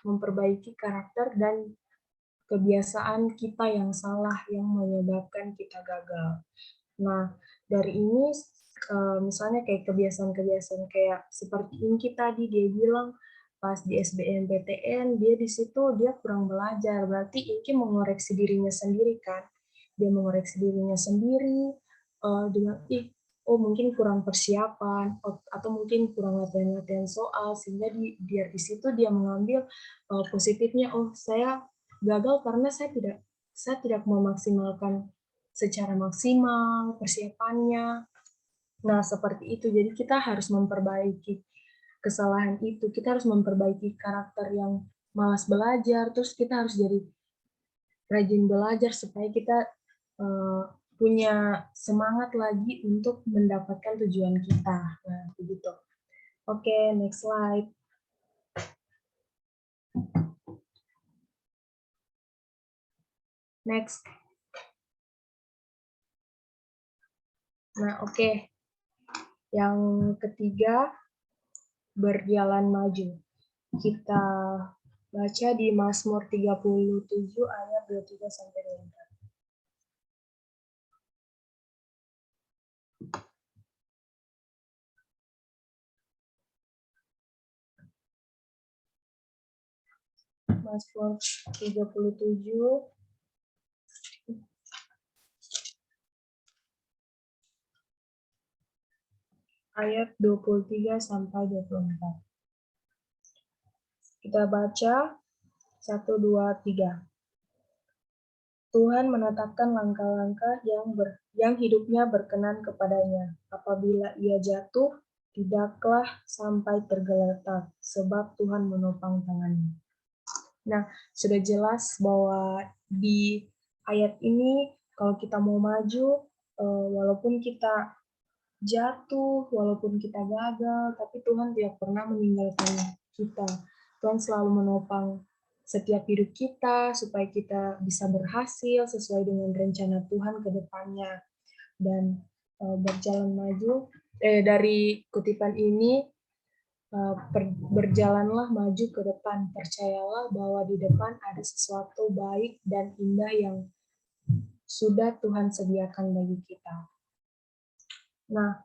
memperbaiki karakter dan kebiasaan kita yang salah yang menyebabkan kita gagal. Nah, dari ini misalnya kayak kebiasaan-kebiasaan kayak seperti Inki tadi, dia bilang pas di SBMPTN dia di situ dia kurang belajar, berarti Inki mengoreksi dirinya sendiri kan, dia mengoreksi dirinya sendiri dengan mungkin kurang persiapan atau mungkin kurang latihan soal, sehingga biar di situ dia mengambil positifnya, saya gagal karena saya tidak memaksimalkan secara maksimal persiapannya. Nah, seperti itu. Jadi kita harus memperbaiki kesalahan itu. Kita harus memperbaiki karakter yang malas belajar. Terus kita harus jadi rajin belajar supaya kita punya semangat lagi untuk mendapatkan tujuan kita. Nah, begitu. Oke, next slide. Next. Nah, oke. Yang ketiga, berjalan maju. Kita baca di Mazmur 37 ayat 23 sampai 24. Mazmur 37 ayat 23 sampai 24. Kita baca 1, 2, 3. Tuhan menetapkan langkah-langkah yang hidupnya berkenan kepadanya. Apabila ia jatuh, tidaklah sampai tergeletak, sebab Tuhan menopang tangannya. Nah, sudah jelas bahwa di ayat ini, kalau kita mau maju, walaupun kita jatuh, walaupun kita gagal, tapi Tuhan tidak pernah meninggalkan kita. Tuhan selalu menopang setiap hidup kita, supaya kita bisa berhasil sesuai dengan rencana Tuhan ke depannya. Dan berjalan maju, dari kutipan ini, berjalanlah maju ke depan, percayalah bahwa di depan ada sesuatu baik dan indah yang sudah Tuhan sediakan bagi kita. Nah,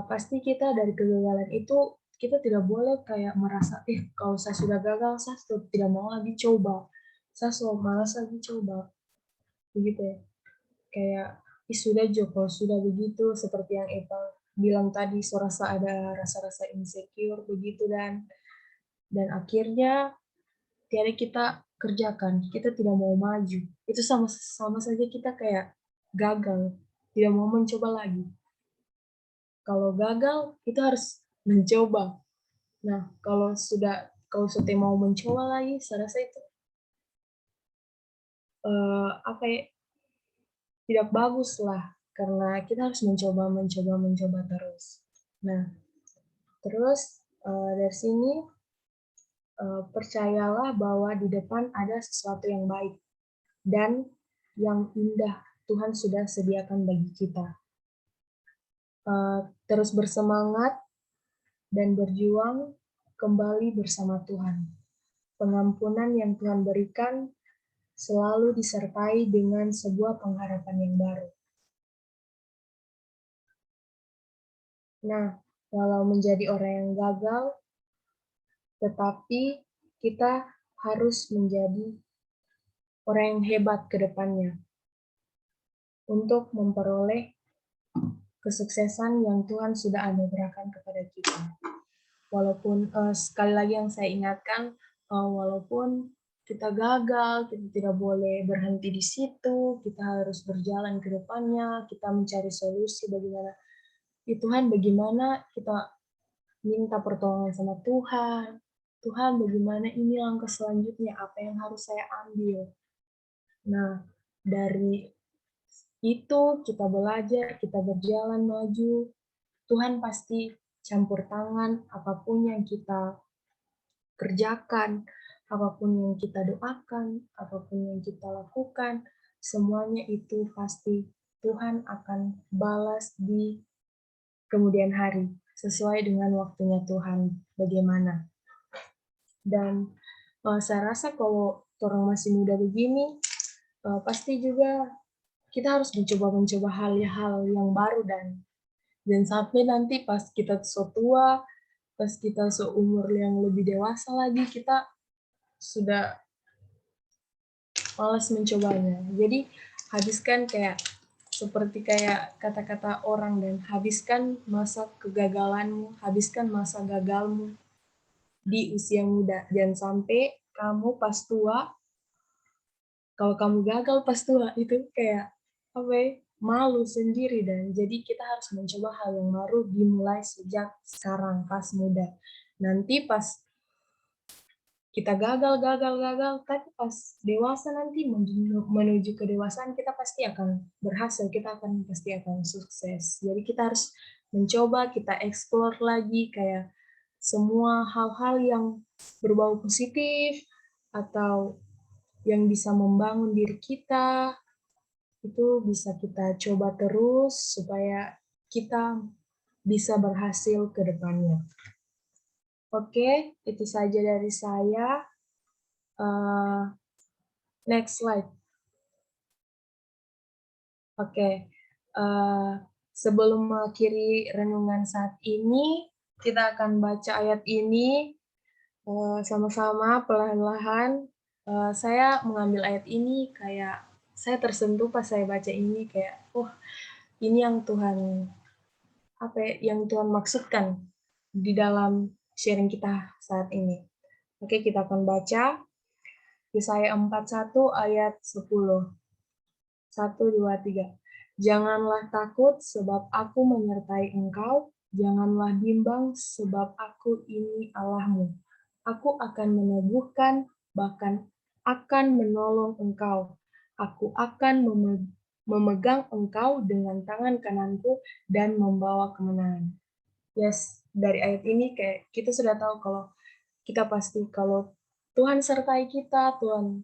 pasti kita dari kegagalan itu, kita tidak boleh kayak merasa, kalau saya sudah gagal, saya tidak mau lagi coba. Saya selalu malas lagi coba. Begitu ya. Kayak, sudah begitu, seperti yang Eva bilang tadi, ada rasa-rasa insecure, begitu, dan akhirnya tiada kita kerjakan, kita tidak mau maju. Itu sama saja kita kayak gagal, tidak mau mencoba lagi. Kalau gagal, kita harus mencoba. Nah, kalau sudah mau mencoba lagi, saya rasa itu tidak bagus lah, karena kita harus mencoba terus. Nah, terus dari sini percayalah bahwa di depan ada sesuatu yang baik dan yang indah Tuhan sudah sediakan bagi kita. Terus bersemangat dan berjuang kembali bersama Tuhan. Pengampunan yang Tuhan berikan selalu disertai dengan sebuah pengharapan yang baru. Nah, walau menjadi orang yang gagal, tetapi kita harus menjadi orang yang hebat ke depannya untuk memperoleh kesuksesan yang Tuhan sudah anugerahkan kepada kita. Walaupun sekali lagi yang saya ingatkan, walaupun kita gagal, kita tidak boleh berhenti di situ, kita harus berjalan ke depannya, kita mencari solusi bagaimana. Tuhan, bagaimana kita minta pertolongan sama Tuhan. Tuhan, bagaimana ini langkah selanjutnya, apa yang harus saya ambil. Nah, dari itu kita belajar, kita berjalan maju, Tuhan pasti campur tangan apapun yang kita kerjakan, apapun yang kita doakan, apapun yang kita lakukan, semuanya itu pasti Tuhan akan balas di kemudian hari, sesuai dengan waktunya Tuhan bagaimana. Dan saya rasa kalau orang masih muda begini, pasti juga kita harus mencoba hal-hal yang baru dan sampai nanti pas kita so tua, pas kita seumur yang lebih dewasa lagi, kita sudah malas mencobanya. Jadi habiskan seperti kata-kata orang, dan habiskan masa kegagalanmu, habiskan masa gagalmu di usia muda. Jangan sampai kamu pas tua, kalau kamu gagal pas tua, itu malu sendiri. Dan jadi kita harus mencoba hal yang baru dimulai sejak sekarang pas muda. Nanti pas kita gagal, tapi pas dewasa nanti menuju kedewasaan kita pasti akan berhasil, kita pasti akan sukses. Jadi kita harus mencoba, kita explore lagi kayak semua hal-hal yang berbau positif atau yang bisa membangun diri kita, itu bisa kita coba terus supaya kita bisa berhasil ke depannya. Oke, itu saja dari saya. Next slide. Oke, sebelum mengakhiri renungan saat ini, kita akan baca ayat ini sama-sama perlahan-lahan. Saya mengambil ayat ini kayak saya tersentuh pas saya baca ini kayak, ini yang Tuhan maksudkan di dalam sharing kita saat ini. Oke, kita akan baca Yesaya 41 ayat 10. 1, 2, 3. Janganlah takut sebab aku menyertai engkau, janganlah bimbang sebab aku ini Allahmu. Aku akan meneguhkan, bahkan akan menolong engkau. Aku akan memegang engkau dengan tangan kananku dan membawa kemenangan. Yes, dari ayat ini kayak kita sudah tahu kalau kita pasti kalau Tuhan sertai kita, Tuhan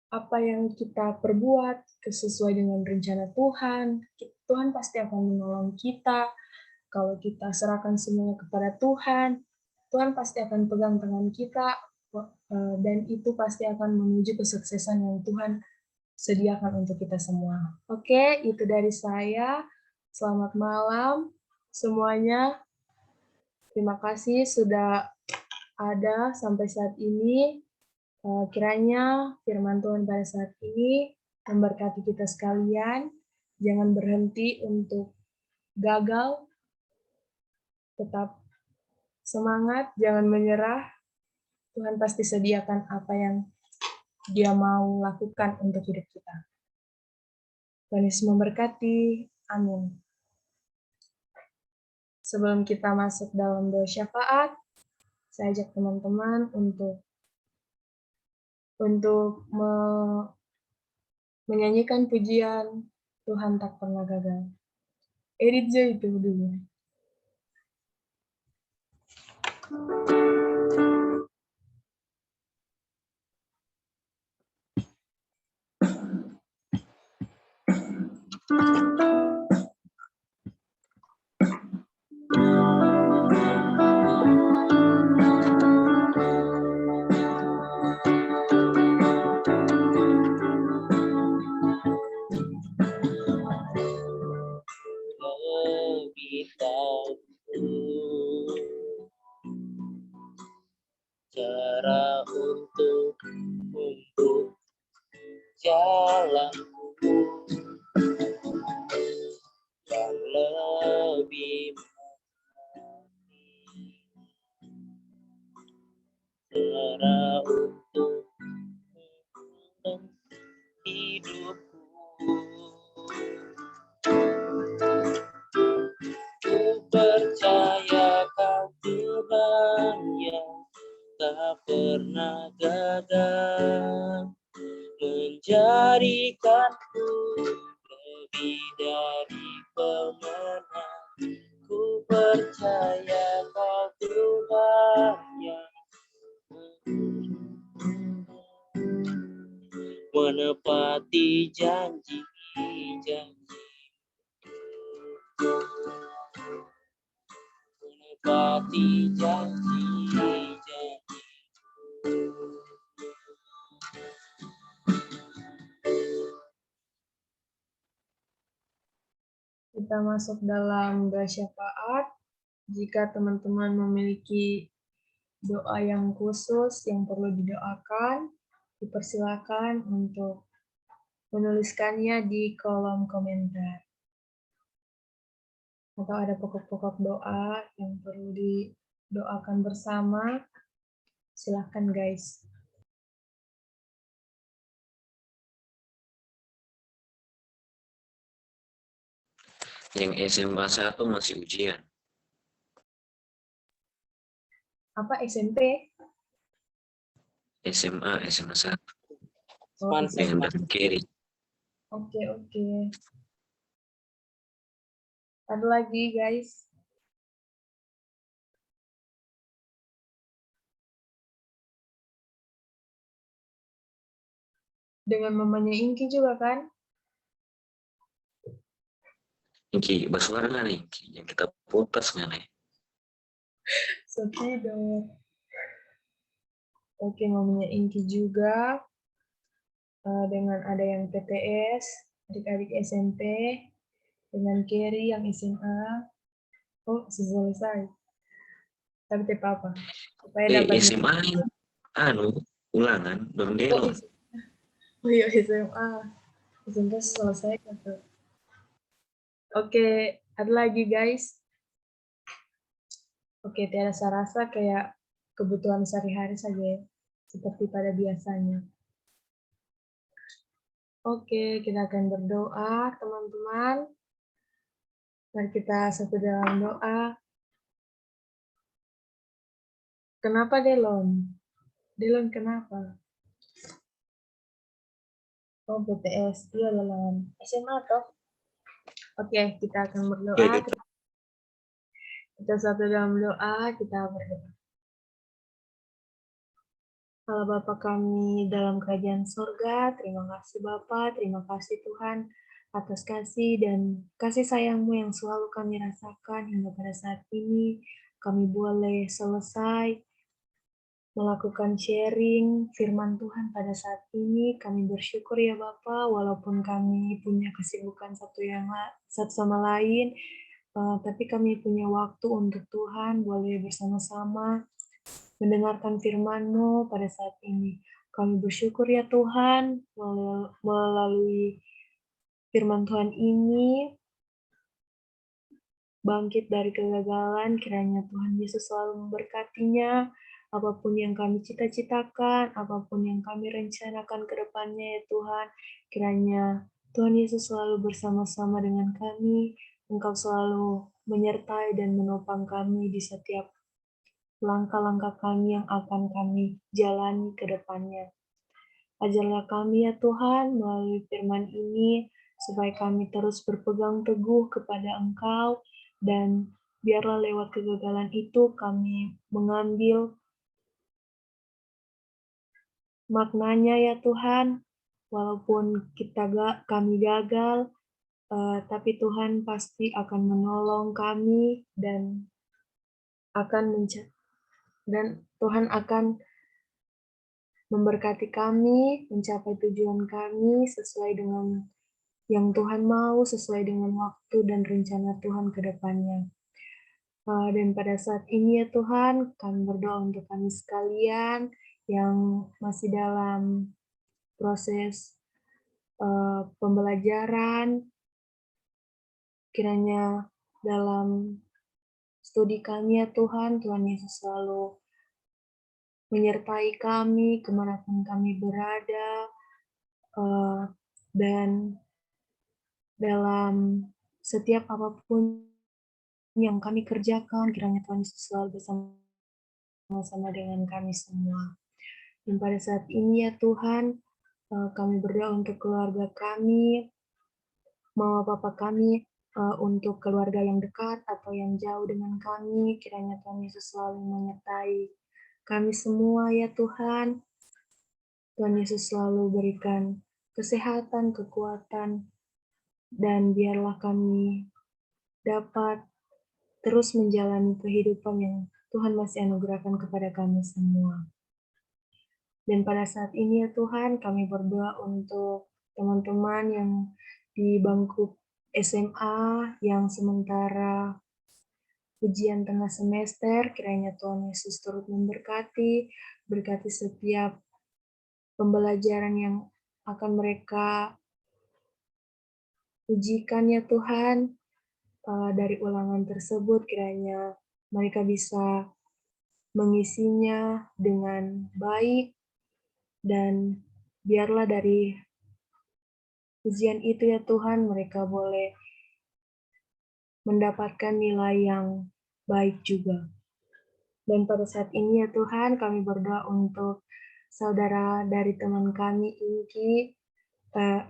apa yang kita perbuat sesuai dengan rencana Tuhan, Tuhan pasti akan menolong kita. Kalau kita serahkan semuanya kepada Tuhan, Tuhan pasti akan pegang tangan kita, dan itu pasti akan menuju kesuksesan yang Tuhan sediakan untuk kita semua. Oke, itu dari saya. Selamat malam semuanya. Terima kasih sudah ada sampai saat ini. Kiranya firman Tuhan pada saat ini memberkati kita sekalian. Jangan berhenti untuk gagal. Tetap semangat, jangan menyerah. Tuhan pasti sediakan apa yang Dia mau lakukan untuk hidup kita. Tuhan Yesus memberkati. Amin. Sebelum kita masuk dalam doa syafaat, saya ajak teman-teman untuk menyanyikan pujian Tuhan tak pernah gagal. Edit aja itu dulu. menjaga, menjadikanku lebih dari pemenang. Ku percaya Kau Tuhan yang menepati janji-janji, menepati janji-janji. Kita masuk dalam doa syafaat. Jika teman-teman memiliki doa yang khusus yang perlu didoakan, dipersilakan untuk menuliskannya di kolom komentar. Atau ada pokok-pokok doa yang perlu didoakan bersama, silahkan guys. Yang SMA 1 masih ujian. Apa SMP? SMA 1 Oh, dengan Dan Keri. Oke. Ada lagi guys. Dengan mamanya Inki juga kan? Inki bersuara nggak nih? Yang kita putus nggak nih? Sepi dong. Oke, mamanya Inki juga. Dengan ada yang PTS, adik-adik SMP, dengan Kerry yang SMA. Oh, sudah selesai. Tapi tidak apa-apa. Supaya dapat SMA ulangan belum delon. Oh iya, SMA. SMA selesai. Oke, ada lagi guys. Oke, tidak rasa kayak kebutuhan sehari-hari saja ya. Seperti pada biasanya. Oke, kita akan berdoa teman-teman. Mari kita satu dalam doa. Kenapa Delon? Delon kenapa? Oh, BTS. Iya, Delon. SMA toh? Oke, kita akan berdoa. Kita satu dalam doa, kita berdoa. Allah Bapa kami dalam kerajaan surga, terima kasih Bapa, terima kasih Tuhan atas kasih dan kasih sayang-Mu yang selalu kami rasakan hingga pada saat ini. Kami boleh selesai melakukan sharing firman Tuhan pada saat ini. Kami bersyukur ya Bapa, walaupun kami punya kesibukan satu sama lain, tapi kami punya waktu untuk Tuhan, boleh bersama-sama mendengarkan firman-Mu pada saat ini. Kami bersyukur ya Tuhan, melalui firman Tuhan ini, bangkit dari kegagalan, kiranya Tuhan Yesus selalu memberkatinya, apapun yang kami cita-citakan, apapun yang kami rencanakan ke depannya ya Tuhan, kiranya Tuhan Yesus selalu bersama-sama dengan kami, Engkau selalu menyertai dan menopang kami di setiap langkah-langkah kami yang akan kami jalani ke depannya. Ajarlah kami ya Tuhan melalui firman ini, supaya kami terus berpegang teguh kepada Engkau, dan biarlah lewat kegagalan itu kami mengambil maknanya ya Tuhan, walaupun kami gagal, tapi Tuhan pasti akan menolong kami dan Tuhan akan memberkati kami, mencapai tujuan kami sesuai dengan yang Tuhan mau, sesuai dengan waktu dan rencana Tuhan ke depannya. Dan pada saat ini ya Tuhan, kami berdoa untuk kami sekalian yang masih dalam proses pembelajaran, kiranya dalam studi kami ya Tuhan, Tuhan Yesus selalu menyertai kami kemanapun kami berada, dan dalam setiap apapun yang kami kerjakan, kiranya Tuhan Yesus selalu bersama-sama dengan kami semua. Dan pada saat ini ya Tuhan, kami berdoa untuk keluarga kami, mama papa kami, untuk keluarga yang dekat atau yang jauh dengan kami, kiranya Tuhan Yesus selalu menyertai kami semua ya Tuhan. Tuhan Yesus selalu berikan kesehatan, kekuatan, dan biarlah kami dapat terus menjalani kehidupan yang Tuhan masih anugerahkan kepada kami semua. Dan pada saat ini ya Tuhan, kami berdoa untuk teman-teman yang di bangku SMA yang sementara ujian tengah semester, kiranya Tuhan Yesus turut memberkati, berkati setiap pembelajaran yang akan mereka ujikan ya Tuhan, dari ulangan tersebut, kiranya mereka bisa mengisinya dengan baik, dan biarlah dari ujian itu ya Tuhan, mereka boleh mendapatkan nilai yang baik juga. Dan pada saat ini ya Tuhan, kami berdoa untuk saudara dari teman kami, Inki,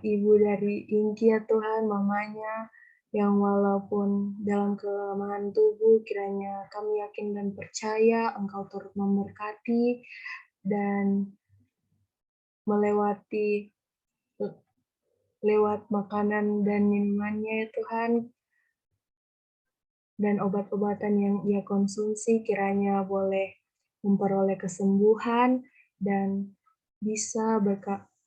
ibu dari Inki ya Tuhan, mamanya, yang walaupun dalam kelemahan tubuh, kiranya kami yakin dan percaya Engkau turut memberkati dan melewati lewat makanan dan minumannya ya Tuhan, dan obat-obatan yang ia konsumsi kiranya boleh memperoleh kesembuhan dan bisa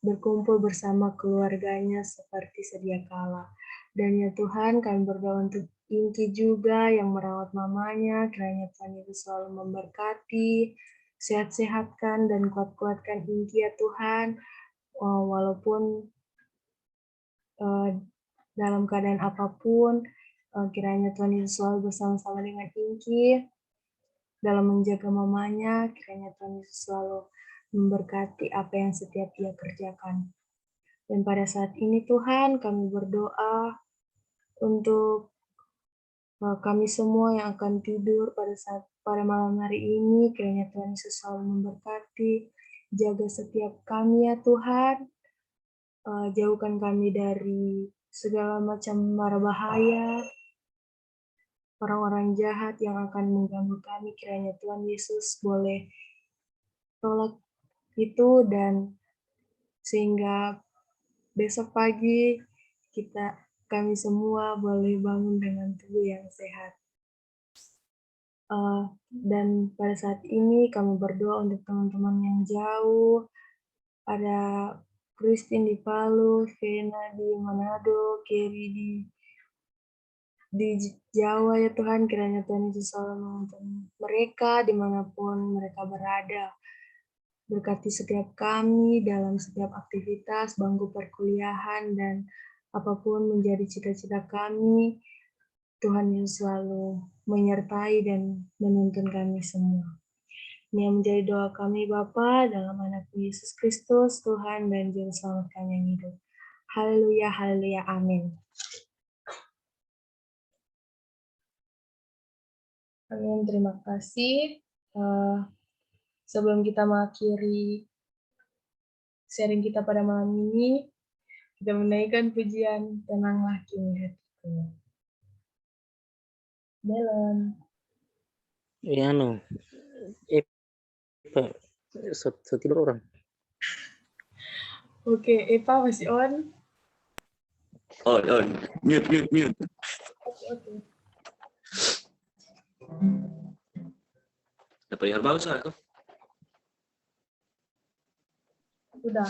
berkumpul bersama keluarganya seperti sedia kala. Dan ya Tuhan, kami berdoa untuk Inki juga yang merawat mamanya, kiranya Tuhan Yesus selalu memberkati, sehat-sehatkan dan kuat-kuatkan Inki ya Tuhan, walaupun dalam keadaan apapun, kiranya Tuhan Yesus selalu bersama-sama dengan Inki dalam menjaga mamanya, kiranya Tuhan Yesus selalu memberkati apa yang setiap ia kerjakan. Dan pada saat ini Tuhan, kami berdoa untuk kami semua yang akan tidur pada malam hari ini, kiranya Tuhan Yesus selalu memberkati, jaga setiap kami ya Tuhan, jauhkan kami dari segala macam mara bahaya, orang-orang jahat yang akan mengganggu kami, kiranya Tuhan Yesus boleh tolak itu, dan sehingga besok pagi kami semua boleh bangun dengan tubuh yang sehat. Dan pada saat ini kami berdoa untuk teman-teman yang jauh, ada Christine di Palu, Vena di Manado, Kerry di Jawa ya Tuhan, kiranya Tuhan Yesus selalu menuntun mereka dimanapun mereka berada. Berkati setiap kami dalam setiap aktivitas, bangku perkuliahan, dan apapun menjadi cita-cita kami, Tuhan Yesus selalu menyertai dan menuntun kami semua. Ini yang menjadi doa kami Bapa dalam anak Yesus Kristus, Tuhan dan Juru Selamat kami yang hidup. Haleluya, haleluya, amin. Amin, terima kasih. Sebelum kita mengakhiri sharing kita pada malam ini, kita menaikkan pujian Tenanglah Kini Hatiku. Belon. Iya no. Pak, setidur orang. Oke, Eva masih on? On. Mute. Oke. Dapat dengar bagus aku. Udah.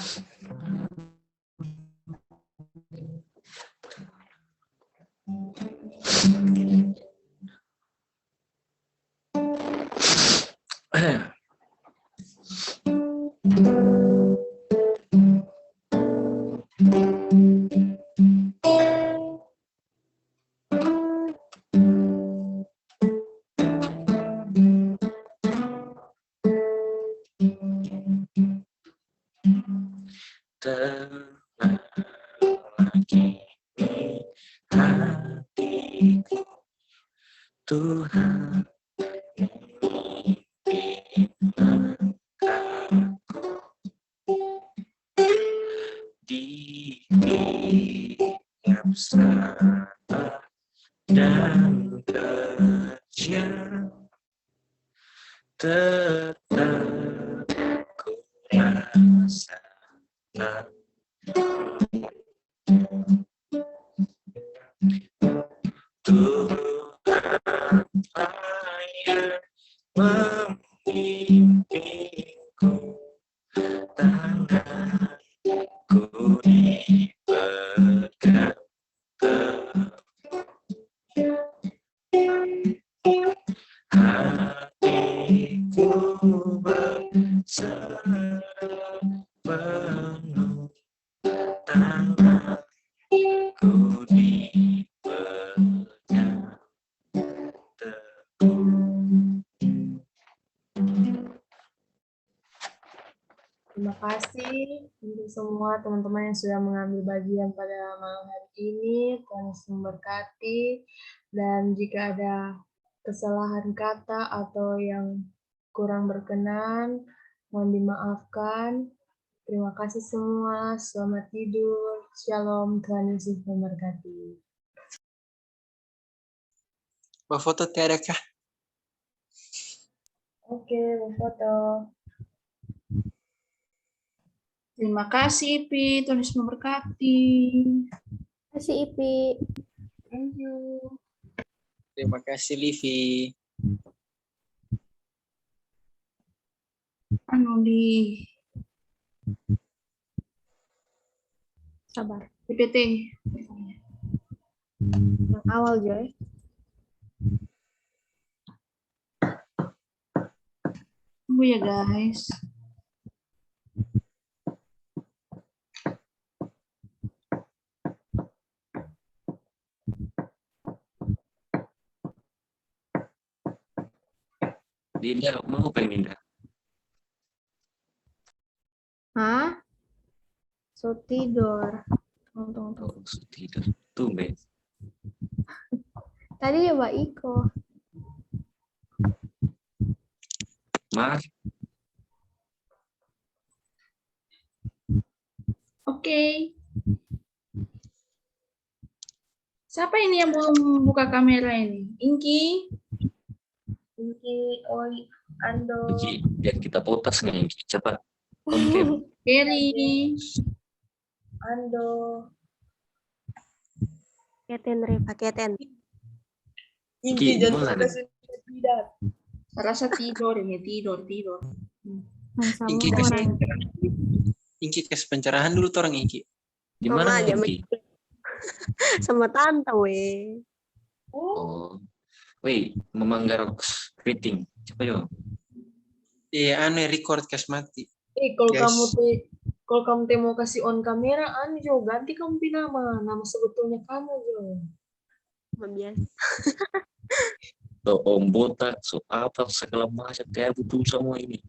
Tenanglah kini hatiku, Tuhan memimpin langkahku. di tiap saat dan kerja tetap ku rasakan Tuhan yang membimbingku, tanganku dipegang hatiku berserah penuh, tanganku dipegang teguh. Terima kasih untuk semua teman-teman yang sudah mengambil bagian pada malam hari ini. Tuhan Yesus memberkati. Dan jika ada kesalahan kata atau yang kurang berkenan, mohon dimaafkan. Terima kasih semua. Selamat tidur. Shalom. Tuhan Yesus memberkati. Bawa foto tiada kah? Oke, foto. Terima kasih, Ipi. Tuhan Yesus memberkati. Terima kasih, Ipi. Thank you. Terima kasih Livi. Anu di Sabar. PPT. Yang awal, Joy. Tunggu ya, guys. Dinda mau pengen Dinda? Hah? So tidur. Tunggu. Oh, tidur. Tumben. Tadi ya Mbak Iko. Mas, Oke. Siapa ini yang belum buka kamera ini? Inki? Inki, Oi, Ando. Uji, biar kita potas nih. Cepat. Oke. Peri. Ando. Keten, Reva, Keten. Inki, jangan gimana? sudah tidak. Rasa tidur ini, tidur. Inki kasih pencerahan dulu tuh orang Inki. Gimana Mama aja Inki? sama tante, weh. Oh. Wei, memanggar keriting. Coba yo. Iya, record kas mati. Kalau Guys. kamu mau kasih on kamera, Jo, ganti kamu pi nama sebetulnya kamu, Jo. Biasa. So om botak, so apa segala macam kayak butuh semua ini.